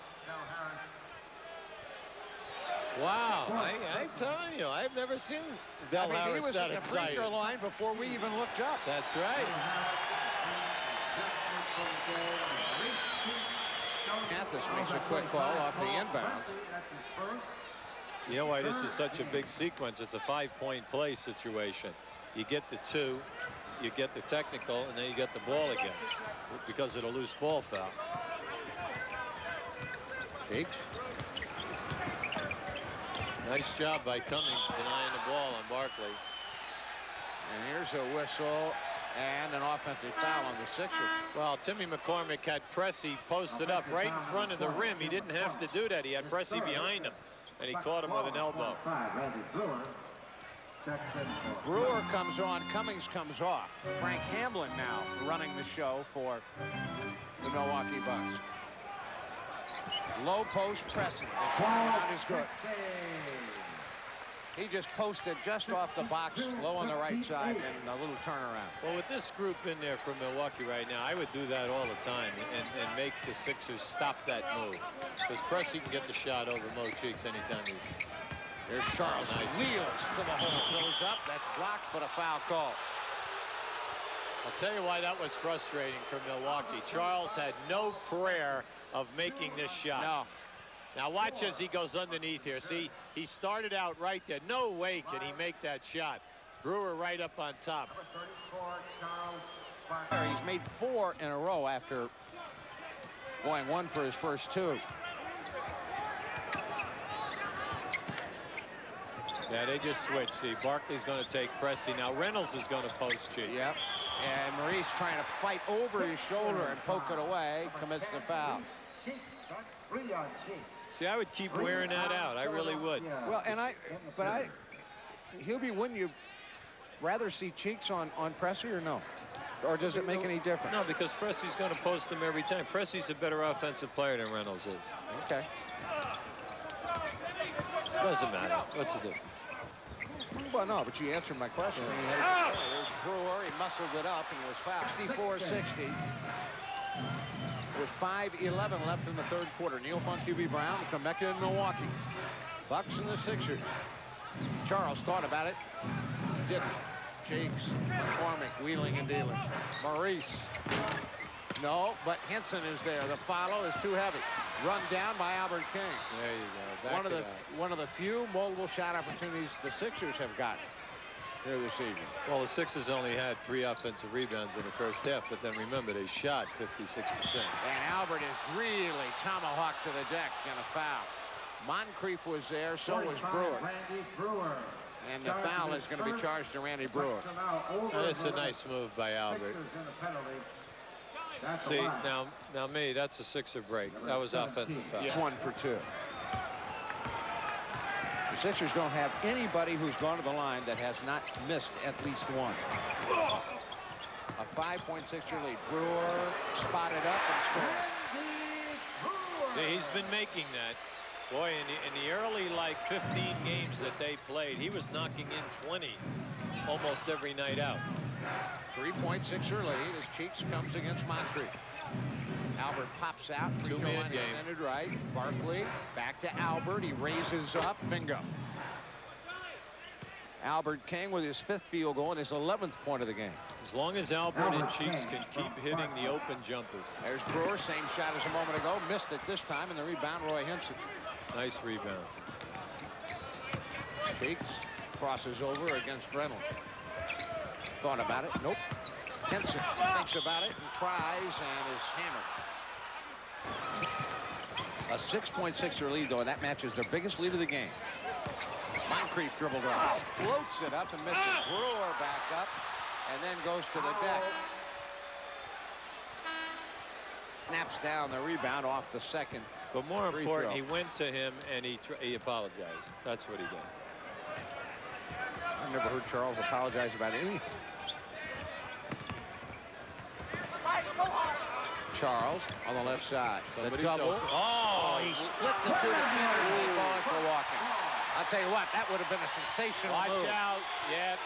Wow, I'm telling you, I've never seen Del Harris he was that at the free excited. throw line before we even looked up. That's right. Mathis makes a quick call off the inbounds. You know why this is such a big sequence? It's a 5-point play situation. You get the 2, you get the technical, and then you get the ball again because of the loose ball foul. Cheeks. Nice job by Cummings denying the ball on Barkley. And here's a whistle and an offensive foul on the Sixers. Well, Timmy McCormick had Pressey posted up right in front of the rim. He didn't have to do that. He had Pressey behind him, and he caught him with an elbow. Brewer comes on, Cummings comes off. Frank Hamlin now running the show for the Milwaukee Bucks. Low post pressing. The turnaround is good. He just posted just off the box, low on the right side, and a little turnaround. Well, with this group in there from Milwaukee right now, I would do that all the time and make the Sixers stop that move. Because Pressey can get the shot over Mo Cheeks anytime he... There's Charles. Nice. Wheels to the hole. Goes up. That's blocked, but a foul call. I'll tell you why that was frustrating for Milwaukee. Charles had no prayer of making this shot. No. Now watch as he goes underneath here. See, he started out right there. No way can he make that shot. Brewer right up on top. He's made 4 in a row after going 1 for his first 2. Yeah, they just switched. See, Barkley's going to take Pressey. Now Reynolds is going to post Cheeks. Yep. And Maurice trying to fight over his shoulder and poke it away, commits the foul. See, I would keep wearing that out. I really would. Well, and Hubie, wouldn't you rather see Cheeks on Pressey or no? Or does it make any difference? No, because Pressey's going to post him every time. Pressey's a better offensive player than Reynolds is. Okay. Doesn't matter. What's the difference? Well, no, but you answered my question. There's Brewer. He muscled it up and was fouled. 64-60. With 5:11 left in the third quarter. Neil Funk, Hubie Brown from Mecca in Milwaukee. Bucks and the Sixers. Charles thought about it. Didn't. Cheeks. McCormick wheeling and dealing. Maurice. No, but Henson is there. The follow is too heavy. Run down by Albert King. There you go. One of the few multiple shot opportunities the Sixers have gotten here this evening. Well, the Sixers only had 3 offensive rebounds in the first half, but then remember they shot 56%. And Albert is really tomahawked to the deck and a foul. Moncrief was there, so was Brewer. And the foul is going to be charged to Randy Brewer. That's a nice move by Albert. See, now me, that's a Sixer break. That was offensive foul. It's 1 for 2. The Sixers don't have anybody who's gone to the line that has not missed at least 1. A 5.6 lead. Brewer spotted up and scores. See, he's been making that. Boy, in the early, 15 games that they played, he was knocking in 20 almost every night out. 3.6er lead as Cheeks comes against Moncrief. Albert pops out. Two-man game. Extended right. Barkley back to Albert. He raises up. Bingo. Albert King with his 5th field goal and his 11th point of the game. As long as Albert and Cheeks can keep hitting the open jumpers. There's Brewer. Same shot as a moment ago. Missed it this time, and the rebound, Roy Henson. Nice rebound. Cheeks crosses over against Reynolds. Thought about it. Nope. Henson thinks about it and tries and is hammered. A 6.6er lead, though, and that matches their biggest lead of the game. Moncrief dribbled around. Floats it up and misses. Brewer back up and then goes to the deck. snaps down the rebound off the second. But more free important, throw. he went to him and he apologized. That's what he did. I've never heard Charles apologize about anything. Charles on the left side. The double. Oh, he split the two defenders and they call it for walking. I'll tell you what, that would have been a sensational move. Watch out. Yeah.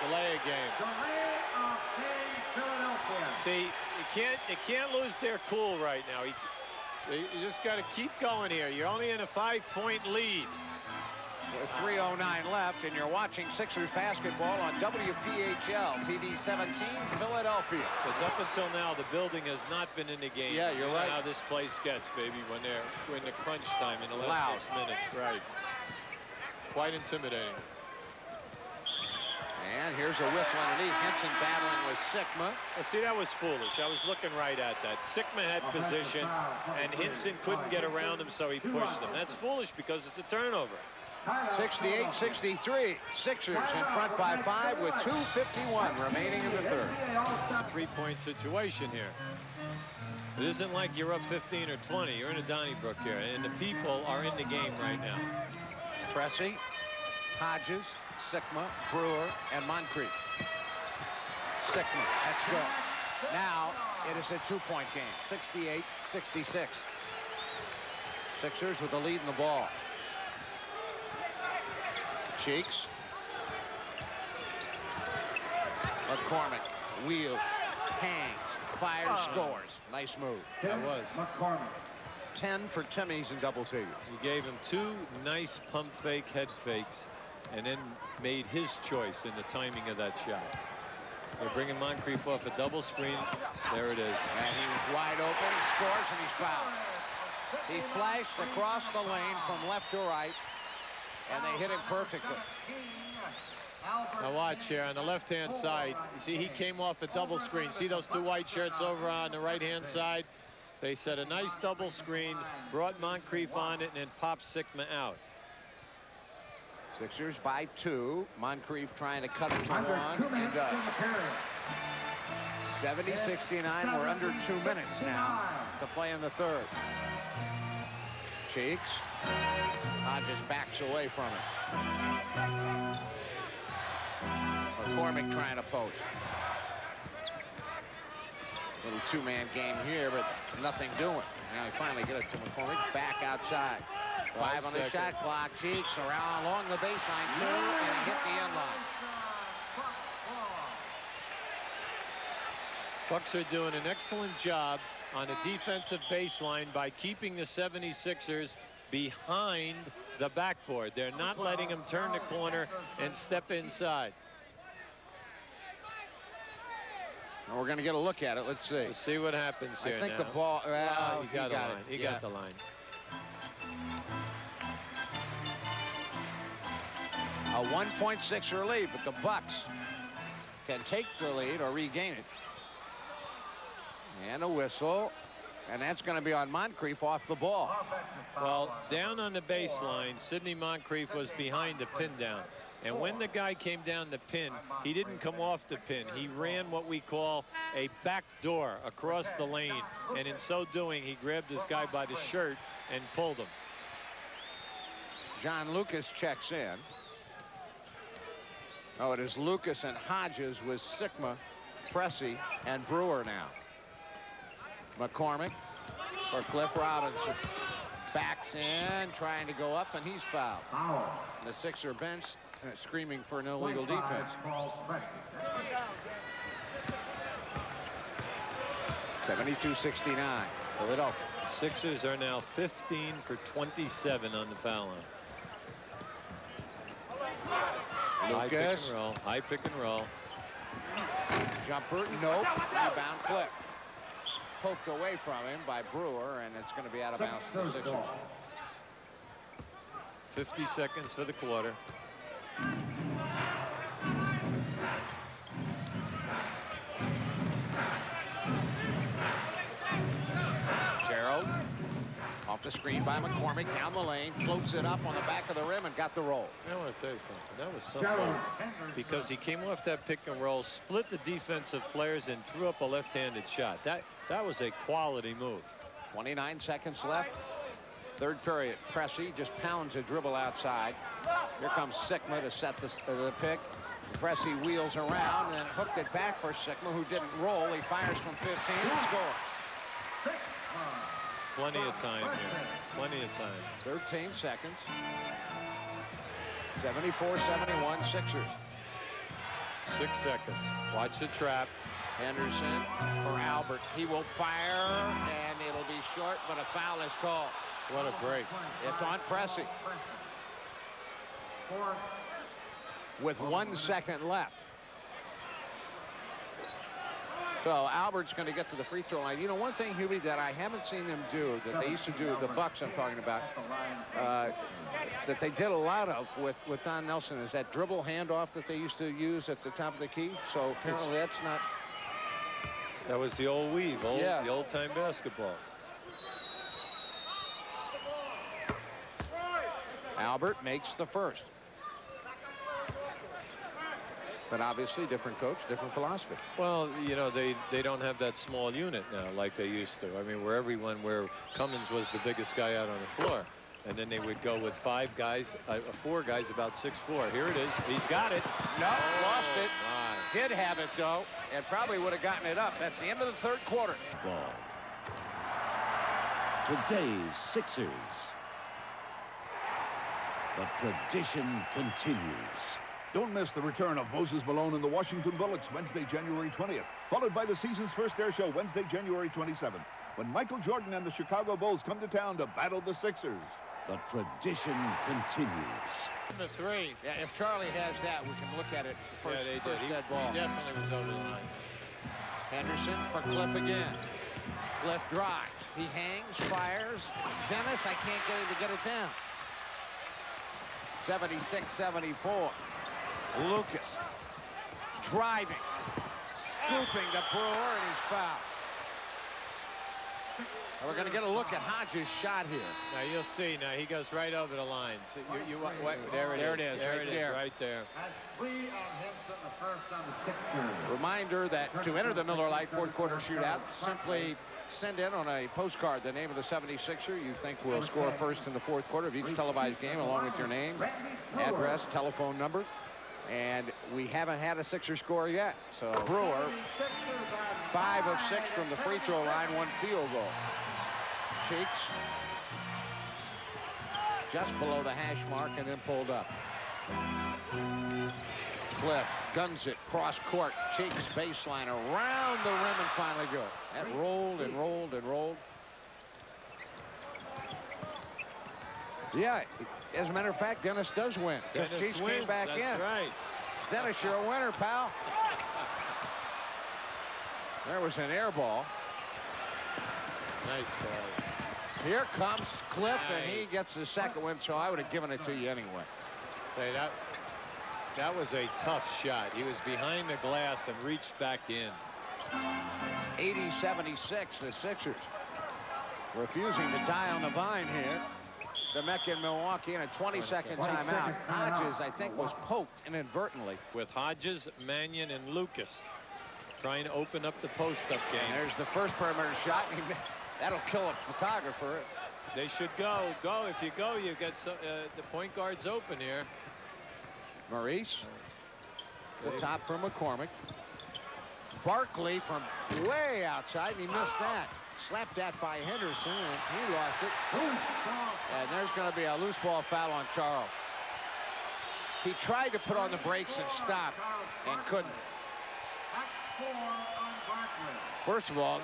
Delay a game. Delay of game, Philadelphia. See, you can't lose their cool right now. You just got to keep going here. You're only in a 5-point lead. With 3:09 left, and you're watching Sixers basketball on WPHL TV 17, Philadelphia. Because up until now, the building has not been in the game. Yeah, you're you know right. how this place gets, baby, when we're in the crunch time in the last 6 minutes. Right. Quite intimidating. And here's a whistle underneath. Henson battling with Sikma. Well, see, that was foolish. I was looking right at that. Sikma had position, and Hinson couldn't get around him, so he pushed him. That's foolish because it's a turnover. 68-63. Sixers in front by 5 with 2:51 remaining in the third. A 3-point situation here. It isn't like you're up 15 or 20. You're in a Donnybrook here, and the people are in the game right now. Pressey, Hodges, Sikma, Brewer, and Moncrief. Sikma, that's good. Now it is a 2-point game, 68-66. Sixers with the lead in the ball. Cheeks. McCormick wheels, hangs, fires, scores. Nice move. That was. 10 for Timmy's in double figures. He gave him 2 nice pump fake head fakes and then made his choice in the timing of that shot. They're bringing Moncrief off a double screen. There it is. And he was wide open. He scores and he's fouled. He flashed across the lane from left to right, and they hit him perfectly. Now watch here on the left-hand side. You see, he came off a double screen. See those 2 white shirts over on the right-hand side? They set a nice double screen, brought Moncrief on it, and then popped Sikma out. Sixers by 2. Moncrief trying to cut it to 1 and does. 70-69. We're under 2 minutes now to play in the third. Cheeks. Hodges backs away from it. McCormick trying to post. Little 2-man game here, but nothing doing. Now he finally get it to McCormick. Back outside. 5 on the shot clock. Cheeks around along the baseline, 2, and he hit the end line. Bucks are doing an excellent job on a defensive baseline by keeping the 76ers behind the backboard. They're not letting them turn the corner and step inside. And we're going to get a look at it. Let's see. Let's see what happens here. I think now. the ball. Well, he got the line. He got the line. A 1-point Sixer lead, but the Bucks can take the lead or regain it. And a whistle, and that's going to be on Moncrief off the ball. Well, down on the baseline, Sidney Moncrief was behind the pin down. And when the guy came down the pin, he didn't come off the pin. He ran what we call a back door across the lane. And in so doing, he grabbed this guy by the shirt and pulled him. John Lucas checks in. Oh, it is Lucas and Hodges with Sikma, Pressey, and Brewer now. McCormick for Cliff Robinson. Backs in, trying to go up, and he's fouled. The Sixer bench screaming for an illegal defense. 72-69, Philadelphia. Sixers are now 15 for 27 on the foul line. Lucas. High pick and roll. Jumper, nope. Rebound, Cliff. Poked away from him by Brewer, and it's going to be out of bounds for the Sixers. 50 seconds for the quarter. Gerald off the screen by McCormick down the lane, floats it up on the back of the rim and got the roll. I want to tell you something. That was something because he came off that pick and roll, split the defensive players, and threw up a left-handed shot. That was a quality move. 29 seconds left. Third period. Pressey just pounds a dribble outside. Here comes Sikma to set the pick. Pressey wheels around and then hooked it back for Sikma, who didn't roll. He fires from 15 and scores. Plenty of time here. Plenty of time. 13 seconds. 74-71 Sixers. 6 seconds. Watch the trap. Henderson for Albert. He will fire, and it'll be short, but a foul is called. What a break. It's on Pressey. With 1 second left. So Albert's going to get to the free throw line. You know, one thing, Hubie, that I haven't seen them do, that they used to do, the Bucks I'm talking about, that they did a lot of with Don Nelson, is that dribble handoff that they used to use at the top of the key. So apparently that's not. That was the old weave, yeah. The old-time basketball. Albert makes the first. But obviously, different coach, different philosophy. Well, you know, they don't have that small unit now like they used to. I mean, where Cummins was the biggest guy out on the floor. And then they would go with 4 guys about 6'4". Here it is. He's got it. No, lost it. My. Did have it, though, and probably would have gotten it up. That's the end of the third quarter. Ball. Today's Sixers. The tradition continues. Don't miss the return of Moses Malone and the Washington Bullets Wednesday, January 20th, followed by the season's first air show Wednesday, January 27th, when Michael Jordan and the Chicago Bulls come to town to battle the Sixers. The tradition continues. The 3. Yeah, if Charlie has that, we can look at it. First dead ball. He definitely was over the line. Henderson for Cliff again. Cliff drives. He hangs, fires. Dennis, I can't get him to get it down. 76-74. Lucas driving, scooping to Brewer, and he's fouled. And we're going to get a look at Hodges' shot here. Now you'll see. Now he goes right over the line. So there it is. There it is, right there. Reminder that to enter the Miller Lite fourth quarter shootout, simply send in on a postcard the name of the 76er you think will score first in the fourth quarter of each televised game, along with your name, address, telephone number. And we haven't had a Sixer score yet. So Brewer, 5 of 6 from the free throw line, 1 field goal. Cheeks just below the hash mark and then pulled up. Cliff guns it cross court. Cheeks baseline around the rim and finally good. That rolled and rolled and rolled. Yeah. As a matter of fact, Dennis does win. Because Cheeks came back in. That's right. Dennis, you're a winner, pal. There was an air ball. Nice ball. Here comes Cliff, Nice. and he gets the second win, so I would have given it to you anyway. Hey, that was a tough shot. He was behind the glass and reached back in. 80-76, the Sixers refusing to die on the vine here. The Mecca in Milwaukee in a 20-second timeout. Hodges, I think, was poked inadvertently. With Hodges, Mannion, and Lucas trying to open up the post-up game. And there's the first perimeter shot. That'll kill a photographer. They should go. If you go, you get the point guards open here. Maurice, the top for McCormick. Barkley from way outside, and he missed that. Slapped that by Henderson, and he lost it. And there's going to be a loose ball foul on Charles. He tried to put on the brakes and stop, and couldn't. First of all,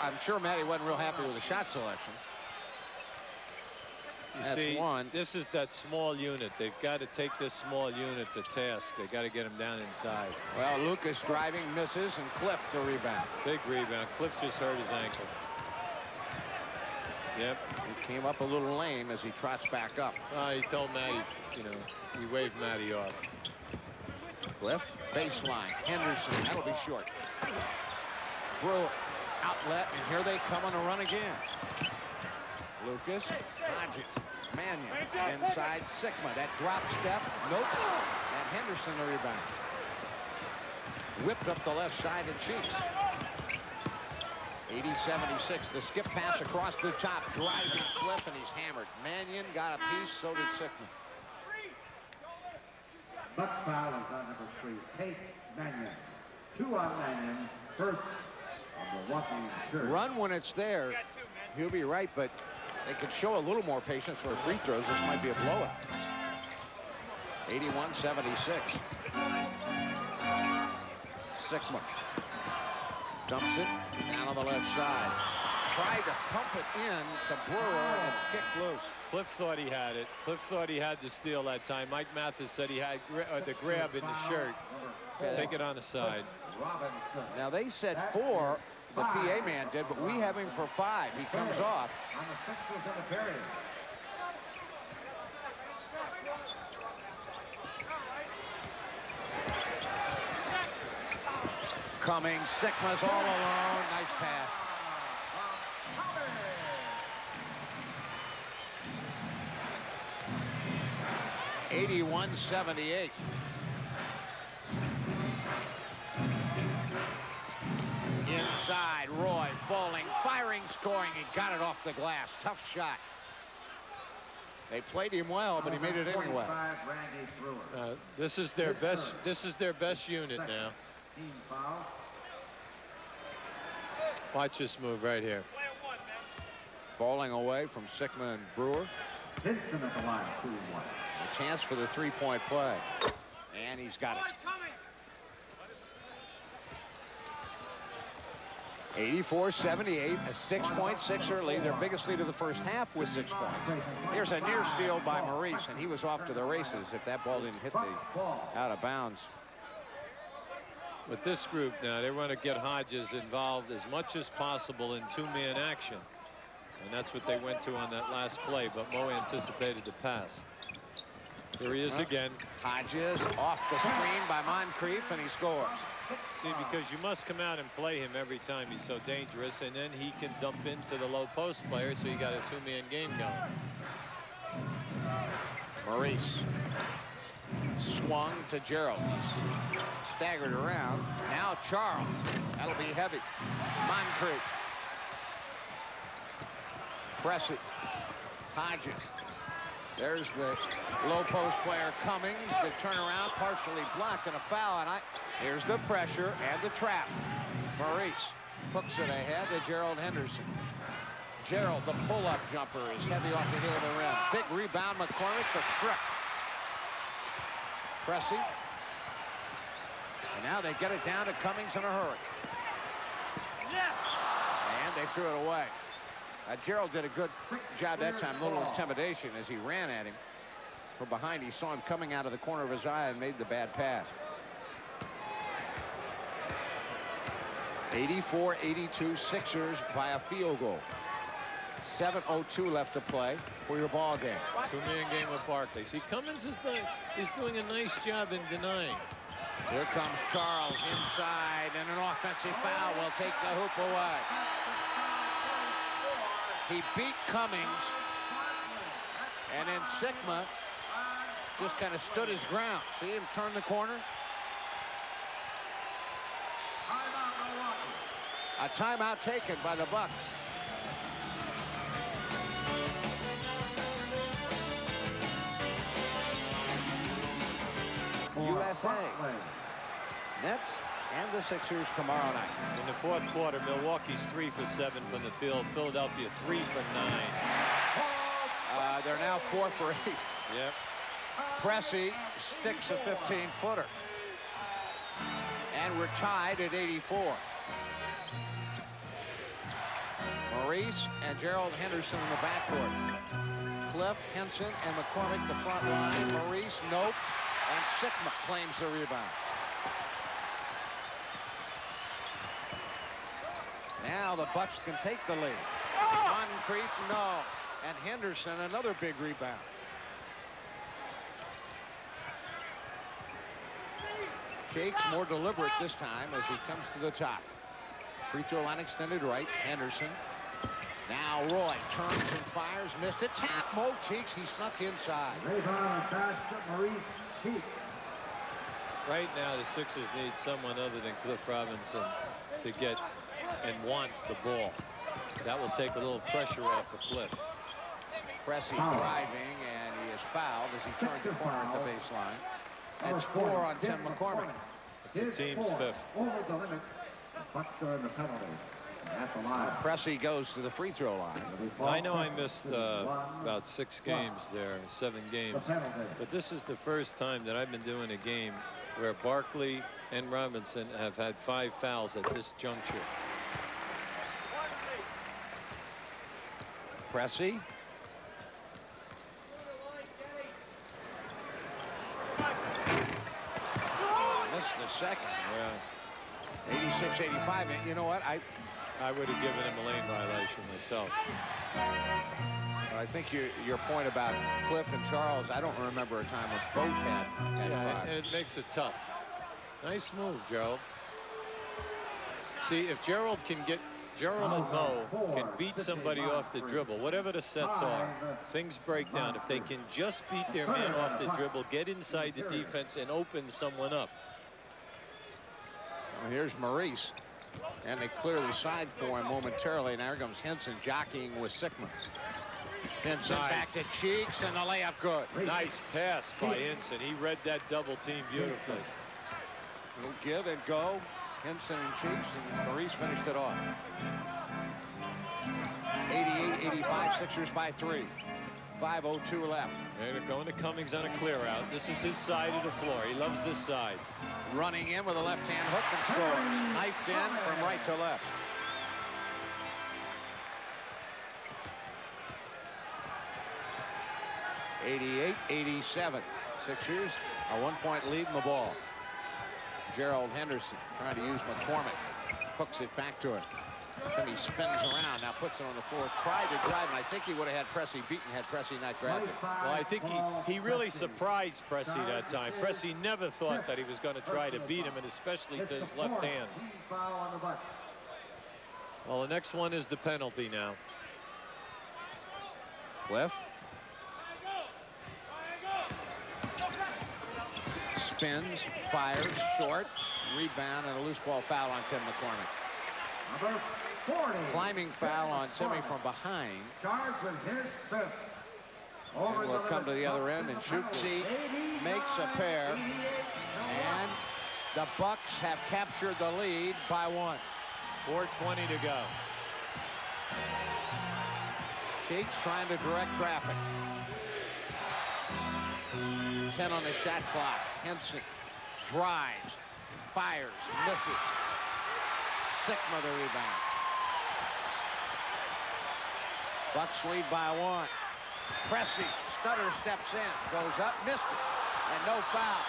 I'm sure Matty wasn't real happy with the shot selection. You see, this is that small unit. They've got to take this small unit to task. They got to get him down inside. Well, Lucas driving, misses, and Cliff the rebound. Big rebound. Cliff just hurt his ankle. Yep. He came up a little lame as he trots back up. He told Matty, he waved Matty off. Cliff, baseline. Henderson, that'll be short. Brewer, outlet, and here they come on a run again. Lucas, Hodges, Mannion, inside Sikma. That drop step, nope. And Henderson the rebound. Whipped up the left side and Cheeks. 80-76, the skip pass across the top, driving Cliff, and he's hammered. Mannion got a piece, so did Sikma. Bucks foul is on number 3, Pace Mannion. 2 on Mannion, first on Milwaukee shirt. Run when it's there, he'll be right, but they could show a little more patience for free throws. This might be a blowout. 81-76. Sikma dumps it down on the left side. Tried to pump it in to Brewer, and it's kicked loose. Cliff thought he had it. Cliff thought he had the steal that time. Mike Mathis said he had the grab in the shirt. Take it on the side. Now they said 4, the PA man did, but we have him for 5. He comes off. On the Sixers in the period. Cummings, Sikma's all alone. Nice pass. (81-78). Inside, Roy falling, firing, scoring. He got it off the glass. Tough shot. They played him well, but he made it anyway. This is their best. This is their best unit now. Team foul. Watch this move right here. Falling away from Sikma and Brewer. Vincent at the line, 2-1. A chance for the three-point play. And he's got it. 84-78, a 6-point Sixer lead. Their biggest lead of the first half was 6 points. Here's a near steal by Maurice, and he was off to the races if that ball didn't hit the out of bounds. With this group now, they want to get Hodges involved as much as possible in two-man action. And that's what they went to on that last play, but Mo anticipated the pass. Here he is again. Hodges off the screen by Moncrief, and he scores. See, because you must come out and play him every time. He's so dangerous, and then he can dump into the low post player, so you got a two-man game going. Maurice swung to Gerald. He's staggered around. Now Charles. That'll be heavy. Moncrief. Pressey. Hodges. There's the low post player Cummings. The turnaround partially blocked and a foul. And here's the pressure and the trap. Maurice hooks it ahead to Gerald Henderson. Gerald, the pull-up jumper, is heavy off the heel of the rim. Big rebound, McCormick, the strip. Pressey. And now they get it down to Cummings in a hurry. And they threw it away. Gerald did a good job that time. A little intimidation as he ran at him from behind. He saw him coming out of the corner of his eye and made the bad pass. 84-82 Sixers by a field goal. 7:02 left to play for your ball game. Two-man game with Barkley. See, Cummings is doing a nice job in denying. Here comes Charles inside, and an offensive foul will take the hoop away. He beat Cummings, and then Sikma just kind of stood his ground. See him turn the corner? A timeout taken by the Bucks. USA. Nets and the Sixers tomorrow night. In the fourth quarter, Milwaukee's 3 for 7 from the field. Philadelphia 3 for 9. They're now 4 for 8. Yep. Pressey sticks a 15-footer. And we're tied at 84. Maurice and Gerald Henderson in the backcourt. Cliff, Henson, and McCormick the front line. Maurice, nope. And Sikma claims the rebound. Now the Bucks can take the lead. Moncrief, no. And Henderson, another big rebound. Jake's more deliberate this time as he comes to the top. Free throw line extended right. Henderson. Now Now Roy turns and fires, missed it. Tap, Mo Cheeks, he snuck inside. Rebound and pass to Maurice Cheeks. Right now, the Sixers need someone other than Cliff Robinson to get and want the ball. That will take a little pressure off of Cliff. Pressey driving, and he is fouled as he turns the corner at the baseline. It's 4 on Tim McCormick. It's the team's 5th. Over the limit. The Bucks are in the penalty. At the line. Pressey goes to the free throw line. I know I missed about 6 games there, 7 games. But this is the first time that I've been doing a game where Barkley and Robinson have had 5 fouls at this juncture. Pressey. Missed the second. Yeah. 86-85. And you know what? I would have given him a lane violation myself. I think your point about Cliff and Charles, I don't remember a time when both had 5. And it makes it tough. Nice move, Gerald. See, if Gerald and Mo can beat somebody off the dribble, whatever the sets are, things break down. If they can just beat their man off the dribble, get inside the defense and open someone up. Well, here's Maurice. And they clear the side for him momentarily. Now here comes Henson jockeying with Sikma. Henson back to Cheeks, and the layup good. Nice pass by Henson. He read that double team beautifully. It'll give and go. Henson and Cheeks, and Maurice finished it off. 88-85, Sixers by 3. 5:02 left. And they're going to Cummings on a clear out. This is his side of the floor. He loves this side. Running in with a left-hand hook and scores. Knifed in from right to left. .88-87. Sixers a 1-point lead in the ball. Gerald Henderson trying to use McCormick. Hooks it back to it. Then he spins around, now puts it on the floor, tried to drive, and I think he would have had Pressey beaten had Pressey not grabbed it. Well, I think he really surprised Pressey that time. Pressey never thought that he was going to try to beat him, and especially to his left hand. Well, the next one is the penalty now. Cliff. Spins, fires, short, rebound, and a loose ball foul on Tim McCormick. Number 40. Climbing foul on Timmy from behind. Charged with his 5th. And we'll come to the other end and shoot. See, makes a pair. And the Bucks have captured the lead by 1. 4:20 to go. Cheeks trying to direct traffic. 10 on the shot clock. Henson drives, fires, misses. Sikma the rebound. Bucks lead by 1. Pressey, stutter steps in, goes up, missed it, and no foul.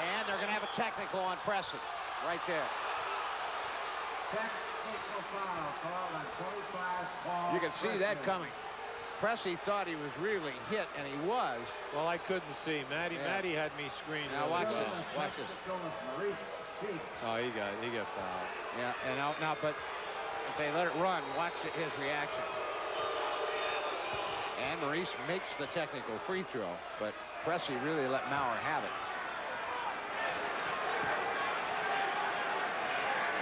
And they're going to have a technical on Pressey right there. Technical foul called on 25. You can see that coming. Pressey thought he was really hit, and he was. Well, I couldn't see. Matty had me screened. Now watch this. Watch this. Oh, he got fouled. Yeah, and now, but if they let it run, watch his reaction. And Maurice makes the technical free throw, but Pressey really let Maurer have it.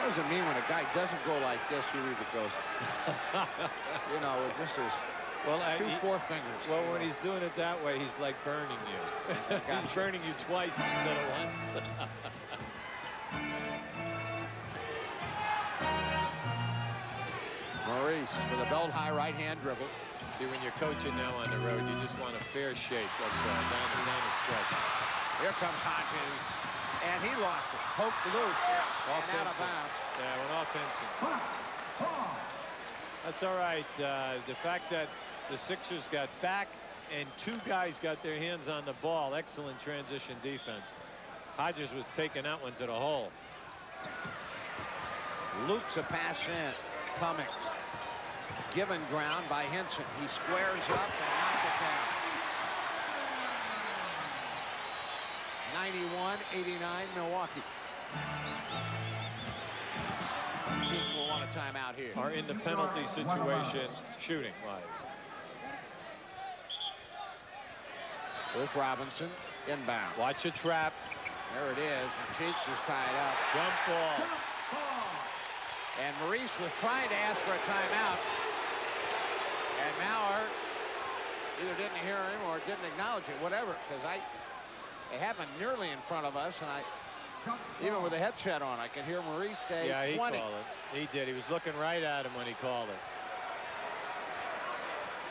What does it mean when a guy doesn't go like this, you read the ghost? You know, it just is. Well, 2 forefingers. Well, when he's doing it that way, he's like burning you. He's burning you twice instead of once. Maurice with a belt high right hand dribble. See, when you're coaching now on the road, you just want a fair shake. That's down the stretch. Here comes Hodges, and he lost it. Poked loose. And out of bounds. Yeah, went off Henson. That's all right. The fact that the Sixers got back and 2 guys got their hands on the ball. Excellent transition defense. Hodges was taking that one to the hole. Loops a pass in. Cummings. Given ground by Henson. He squares up and knocks it down. 91-89 Milwaukee. Teams will want a timeout here. Are in the penalty situation shooting-wise. With Robinson inbound. Watch a trap. There it is. And Cheeks is tied up. Jump ball. And Maurice was trying to ask for a timeout. And Maurer either didn't hear him or didn't acknowledge it, whatever, because they have him nearly in front of us, and even with a headset on, I can hear Maurice say 20. He called it. He did. He was looking right at him when he called it.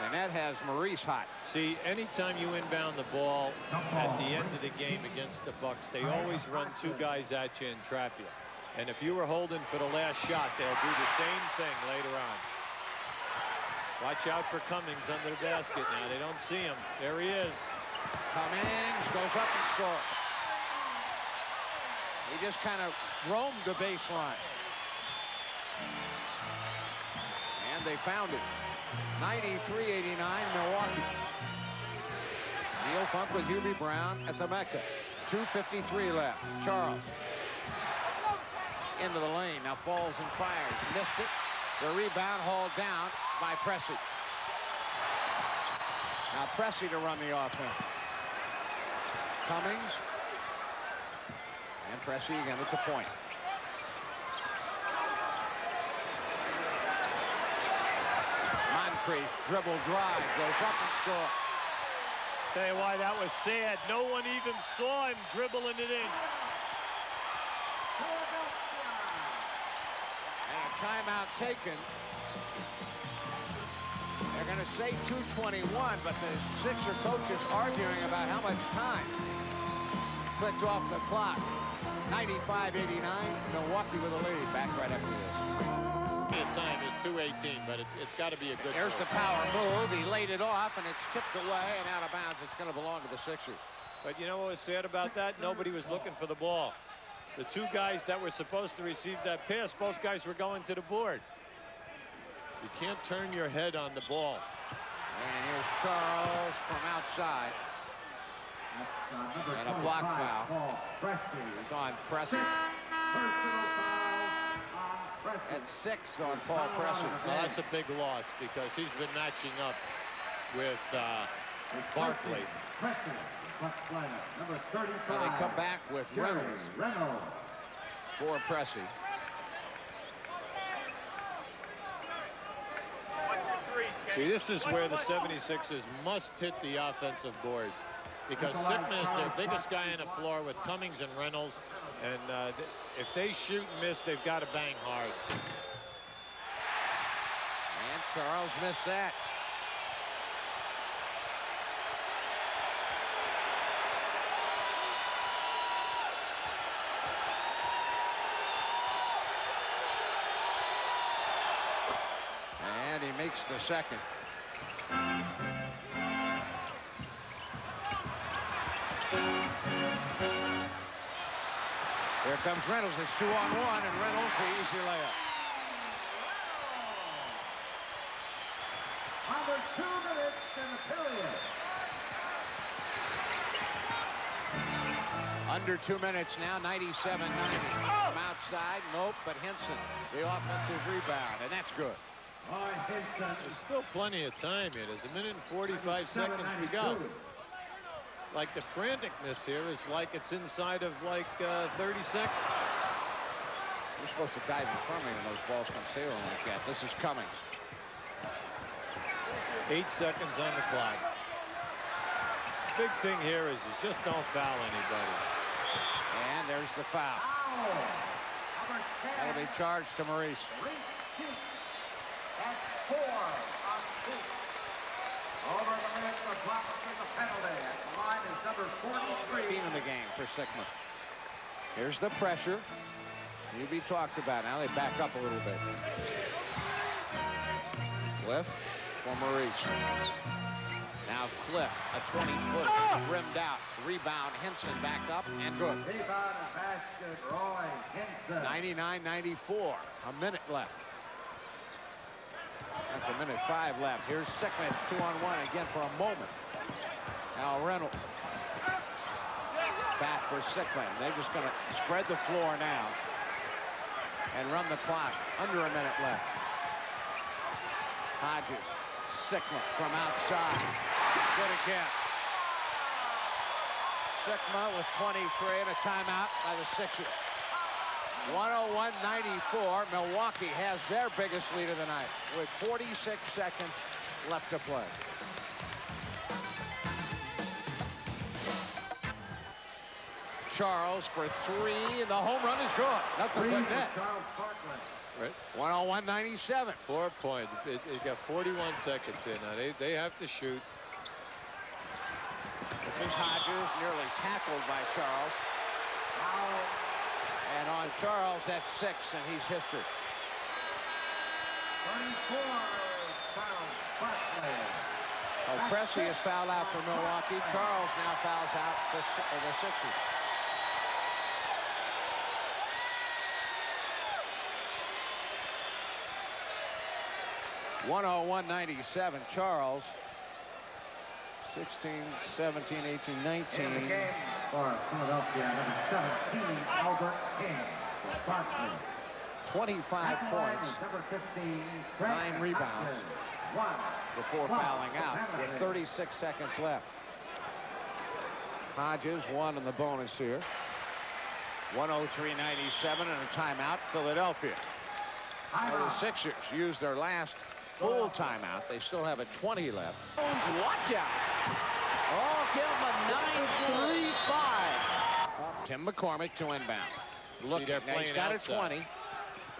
And that has Maurice hot. See, anytime you inbound the ball at the end of the game against the Bucks, they always run two guys at you and trap you. And if you were holding for the last shot, they'll do the same thing later on. Watch out for Cummings under the basket now. They don't see him. There he is. Cummings goes up and scores. He just kind of roamed the baseline. And they found it. 93-89 Milwaukee. Neil Funk with Hubie Brown at the Mecca. 2:53 left. Charles. Into the lane. Now falls and fires. Missed it. The rebound hauled down by Pressey. Now Pressey to run the offense. Cummings. And Pressey again at the point. Moncrief dribble drive. Goes up and scores. Tell you why that was sad. No one even saw him dribbling it in. And a timeout taken. They're going to say 2:21, but the Sixer coach is arguing about how much time. Clicked off the clock. 95-89. Milwaukee with a lead. Back right after this. The time is 2:18, but it's got to be a good. There's the power move. He laid it off, and it's tipped away and out of bounds. It's going to belong to the Sixers. But you know what was sad about that? Nobody was looking for the ball. The two guys that were supposed to receive that pass, both guys were going to the board. You can't turn your head on the ball. And here's Charles from outside. And a block foul. It's on Pressey. That's 6 on Paul Pressey. Well, that's a big loss because he's been matching up with Barkley. And they come back with Reynolds for Pressey. See, this is where the 76ers must hit the offensive boards because Sikma is their biggest guy on the floor with Cummings and Reynolds. And if they shoot and miss, they've got to bang hard. And Charles missed that. And he makes the second. Here comes Reynolds. It's 2-on-1, and Reynolds the easy layup. Under 2 minutes in the period. Under 2 minutes now, 97-90. From outside, nope, but Henson, the offensive rebound, and that's good. There's still plenty of time here. There's 1 minute and 45 seconds to go. Like the franticness here is like it's inside of like 30 seconds. You're supposed to dive in front of me when those balls come sailing like that. This is Cummings. 8 seconds on the clock. Big thing here is just don't foul anybody. And there's the foul. That'll be charged to Maurice. That's 4 on 2. Over the minute, the clock is a penalty. At the line is number 43. 15 in the game for Sikma. Here's the pressure. Hubie talked about. Now they back up a little bit. Cliff for Maurice. Now Cliff, a 20-foot rimmed out. Rebound, Henson back up and good. Rebound and basket, Roy Henson. 99-94. A minute left. After 1:05 left. Here's Sikma. It's 2-on-1 again for a moment. Now Reynolds. Back for Sikma. They're just going to spread the floor now. and run the clock. Under a minute left. Hodges, Sikma from outside. Good again. Sikma with 23 and a timeout by the Sixers. 101-94. Milwaukee has their biggest lead of the night with 46 seconds left to play. Charles for three, and the home run is good. Nothing but net. Right. 101-97. 4 points. It got 41 seconds in. Now they have to shoot. This is Hodges, nearly tackled by Charles. And on Charles, that's 6, and he's history. 34, Barkley. Oh, Pressey is fouled out for Milwaukee. Charles now fouls out for the Sixers. (101-97). Charles. 16, 17, 18, 19. In the game for Philadelphia, number 17, Albert King. Barkley. 25 points, Number 15, 9 rebounds before fouling out with 36 seconds left. Hodges won in the bonus here. 103-97 and a timeout, Philadelphia. Well, the Sixers used their last full timeout. They still have a 20 left. Watch out. Oh, give him a 9-3-5. Tim McCormick to inbound. Look, they're playing he's got outside. a 20.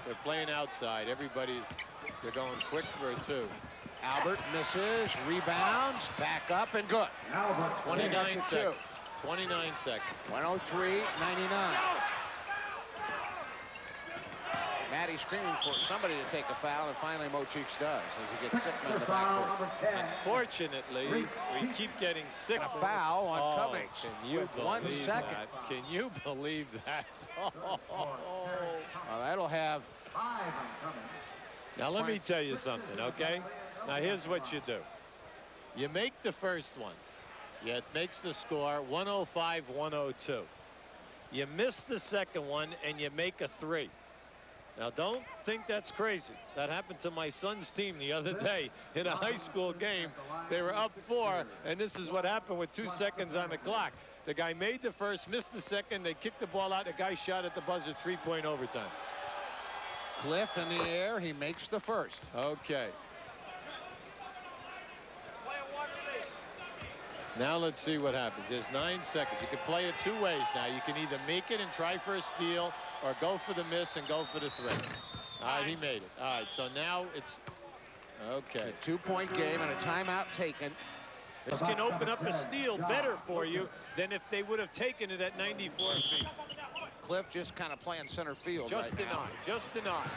They're playing outside. They're going quick for a 2. Albert misses, rebounds, back up, and good. Albert. 29 seconds. 29 seconds. 103-99. Matty screaming for somebody to take a foul, and finally Mo Cheeks does as he gets Sikma in the backcourt. Unfortunately, we keep getting Sikma. A foul on Cummings. Can you with 1 believe second. that? Can you believe that? Well, that'll have. Now let me tell you something, okay? Now here's what you do. You make the first one. Yeah, it makes the score 105-102. You miss the second one and you make a 3. Now, don't think that's crazy. That happened to my son's team the other day in a high school game. They were up 4, and this is what happened with 2 seconds on the clock. The guy made the first, missed the second. They kicked the ball out. The guy shot at the buzzer, 3-point overtime. Cliff in the air. He makes the first. Okay. Now let's see what happens. There's 9 seconds. You can play it 2 ways now. You can either make it and try for a steal or go for the miss and go for the 3. All right, he made it. All right, so now it's okay. A 2-point game and a timeout taken. This can open up a steal better for you than if they would have taken it at 94 feet. Cliff just kind of playing center field. Just right now. Just an eye.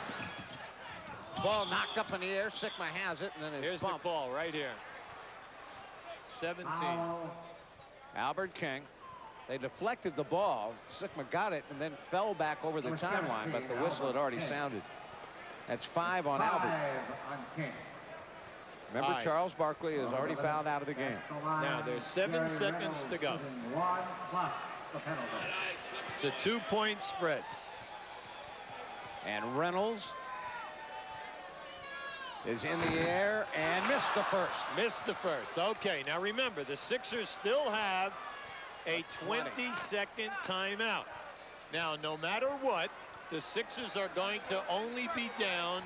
Ball knocked up in the air. Sikma has it, and then here's bumped. The ball right here. 17. Albert King. They deflected the ball. Sikma got it and then fell back over the timeline, but the whistle had already sounded. That's 5 on Albert. Remember, Charles Barkley is already fouled out of the game. Now there's 7 seconds to go. It's a 2-point spread. And Reynolds is in the air and missed the first. Missed the first. Okay, now remember, the Sixers still have a 20-second timeout. Now, no matter what, the Sixers are going to only be down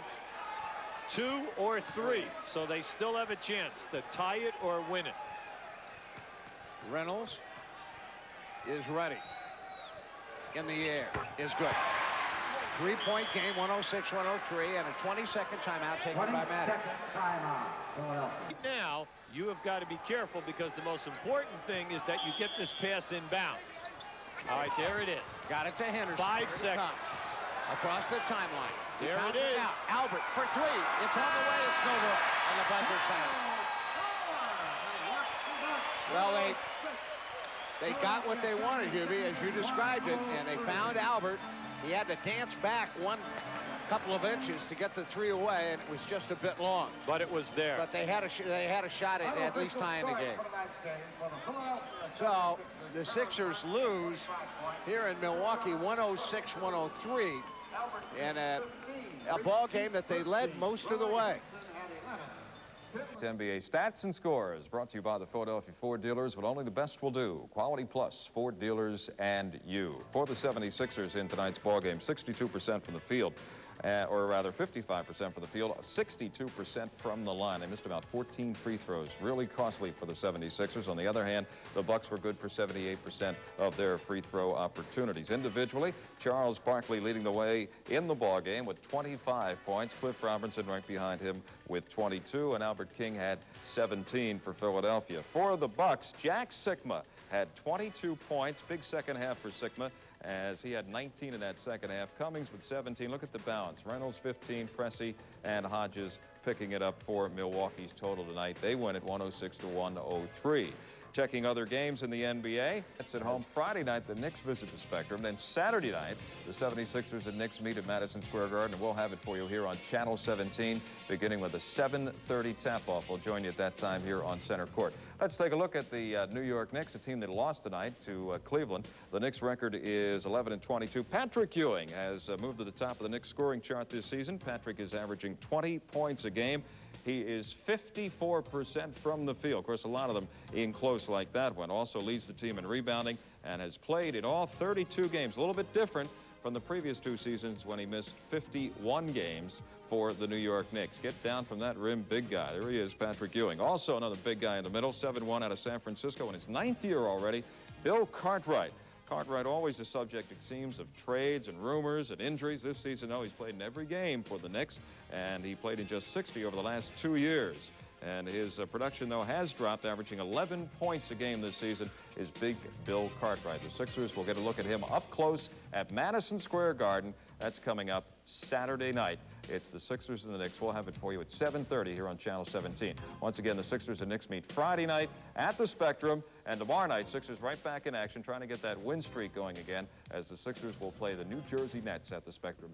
2 or 3. So they still have a chance to tie it or win it. Reynolds is ready. In the air is good. 3-point game, 106-103, and a 20-second timeout taken by Matty. Now, you have got to be careful because the most important thing is that you get this pass in bounds. All right, there it is. Got it to Henderson. 5 seconds. Across the timeline. There it is. Out. Albert for 3. It's on the way. It's no good. And the buzzer sounds. Well, they got what they wanted, Hubie, as you described it, and they found Albert. He had to dance back a couple of inches to get the 3 away, and it was just a bit long. But it was there. But they had a shot at least tying the game. So the Sixers lose here in Milwaukee, 106-103. in a ball game that they led most of the way. It's NBA Stats and Scores, brought to you by the Philadelphia Ford dealers, what only the best will do. Quality Plus, Ford dealers and you. For the 76ers in tonight's ball game, 62% from the field, or rather 55% from the field, 62% from the line. They missed about 14 free throws, really costly for the 76ers. On the other hand, the Bucks were good for 78% of their free throw opportunities. Individually, Charles Barkley leading the way in the ball game with 25 points. Cliff Robinson right behind him with 22, and Albert King had 17 for Philadelphia. For the Bucks, Jack Sikma had 22 points. Big second half for Sikma, as he had 19 in that second half. Cummings with 17. Look at the balance. Reynolds 15, Pressey and Hodges picking it up for Milwaukee's total tonight. They win at 106 to 103. Checking other games in the NBA. It's at home Friday night. The Knicks visit the Spectrum. Then Saturday night, the 76ers and Knicks meet at Madison Square Garden. And we'll have it for you here on Channel 17, beginning with a 7:30 tap-off. We'll join you at that time here on Center Court. Let's take a look at the New York Knicks, a team that lost tonight to Cleveland. The Knicks record is 11-22. Patrick Ewing has moved to the top of the Knicks scoring chart this season. Patrick is averaging 20 points a game. He is 54% from the field. Of course, a lot of them in close like that one. Also leads the team in rebounding and has played in all 32 games. A little bit different from the previous two seasons when he missed 51 games for the New York Knicks. Get down from that rim, big guy. There he is, Patrick Ewing. Also another big guy in the middle, 7'1" out of San Francisco in his 9th year already, Bill Cartwright. Cartwright always the subject, it seems, of trades and rumors and injuries. This season, though, he's played in every game for the Knicks, and he played in just 60 over the last 2 years. And his production, though, has dropped, averaging 11 points a game this season, is big Bill Cartwright. The Sixers will get a look at him up close at Madison Square Garden. That's coming up Saturday night. It's the Sixers and the Knicks. We'll have it for you at 7:30 here on Channel 17. Once again, the Sixers and Knicks meet Friday night at the Spectrum. And tomorrow night, Sixers right back in action, trying to get that win streak going again, as the Sixers will play the New Jersey Nets at the Spectrum.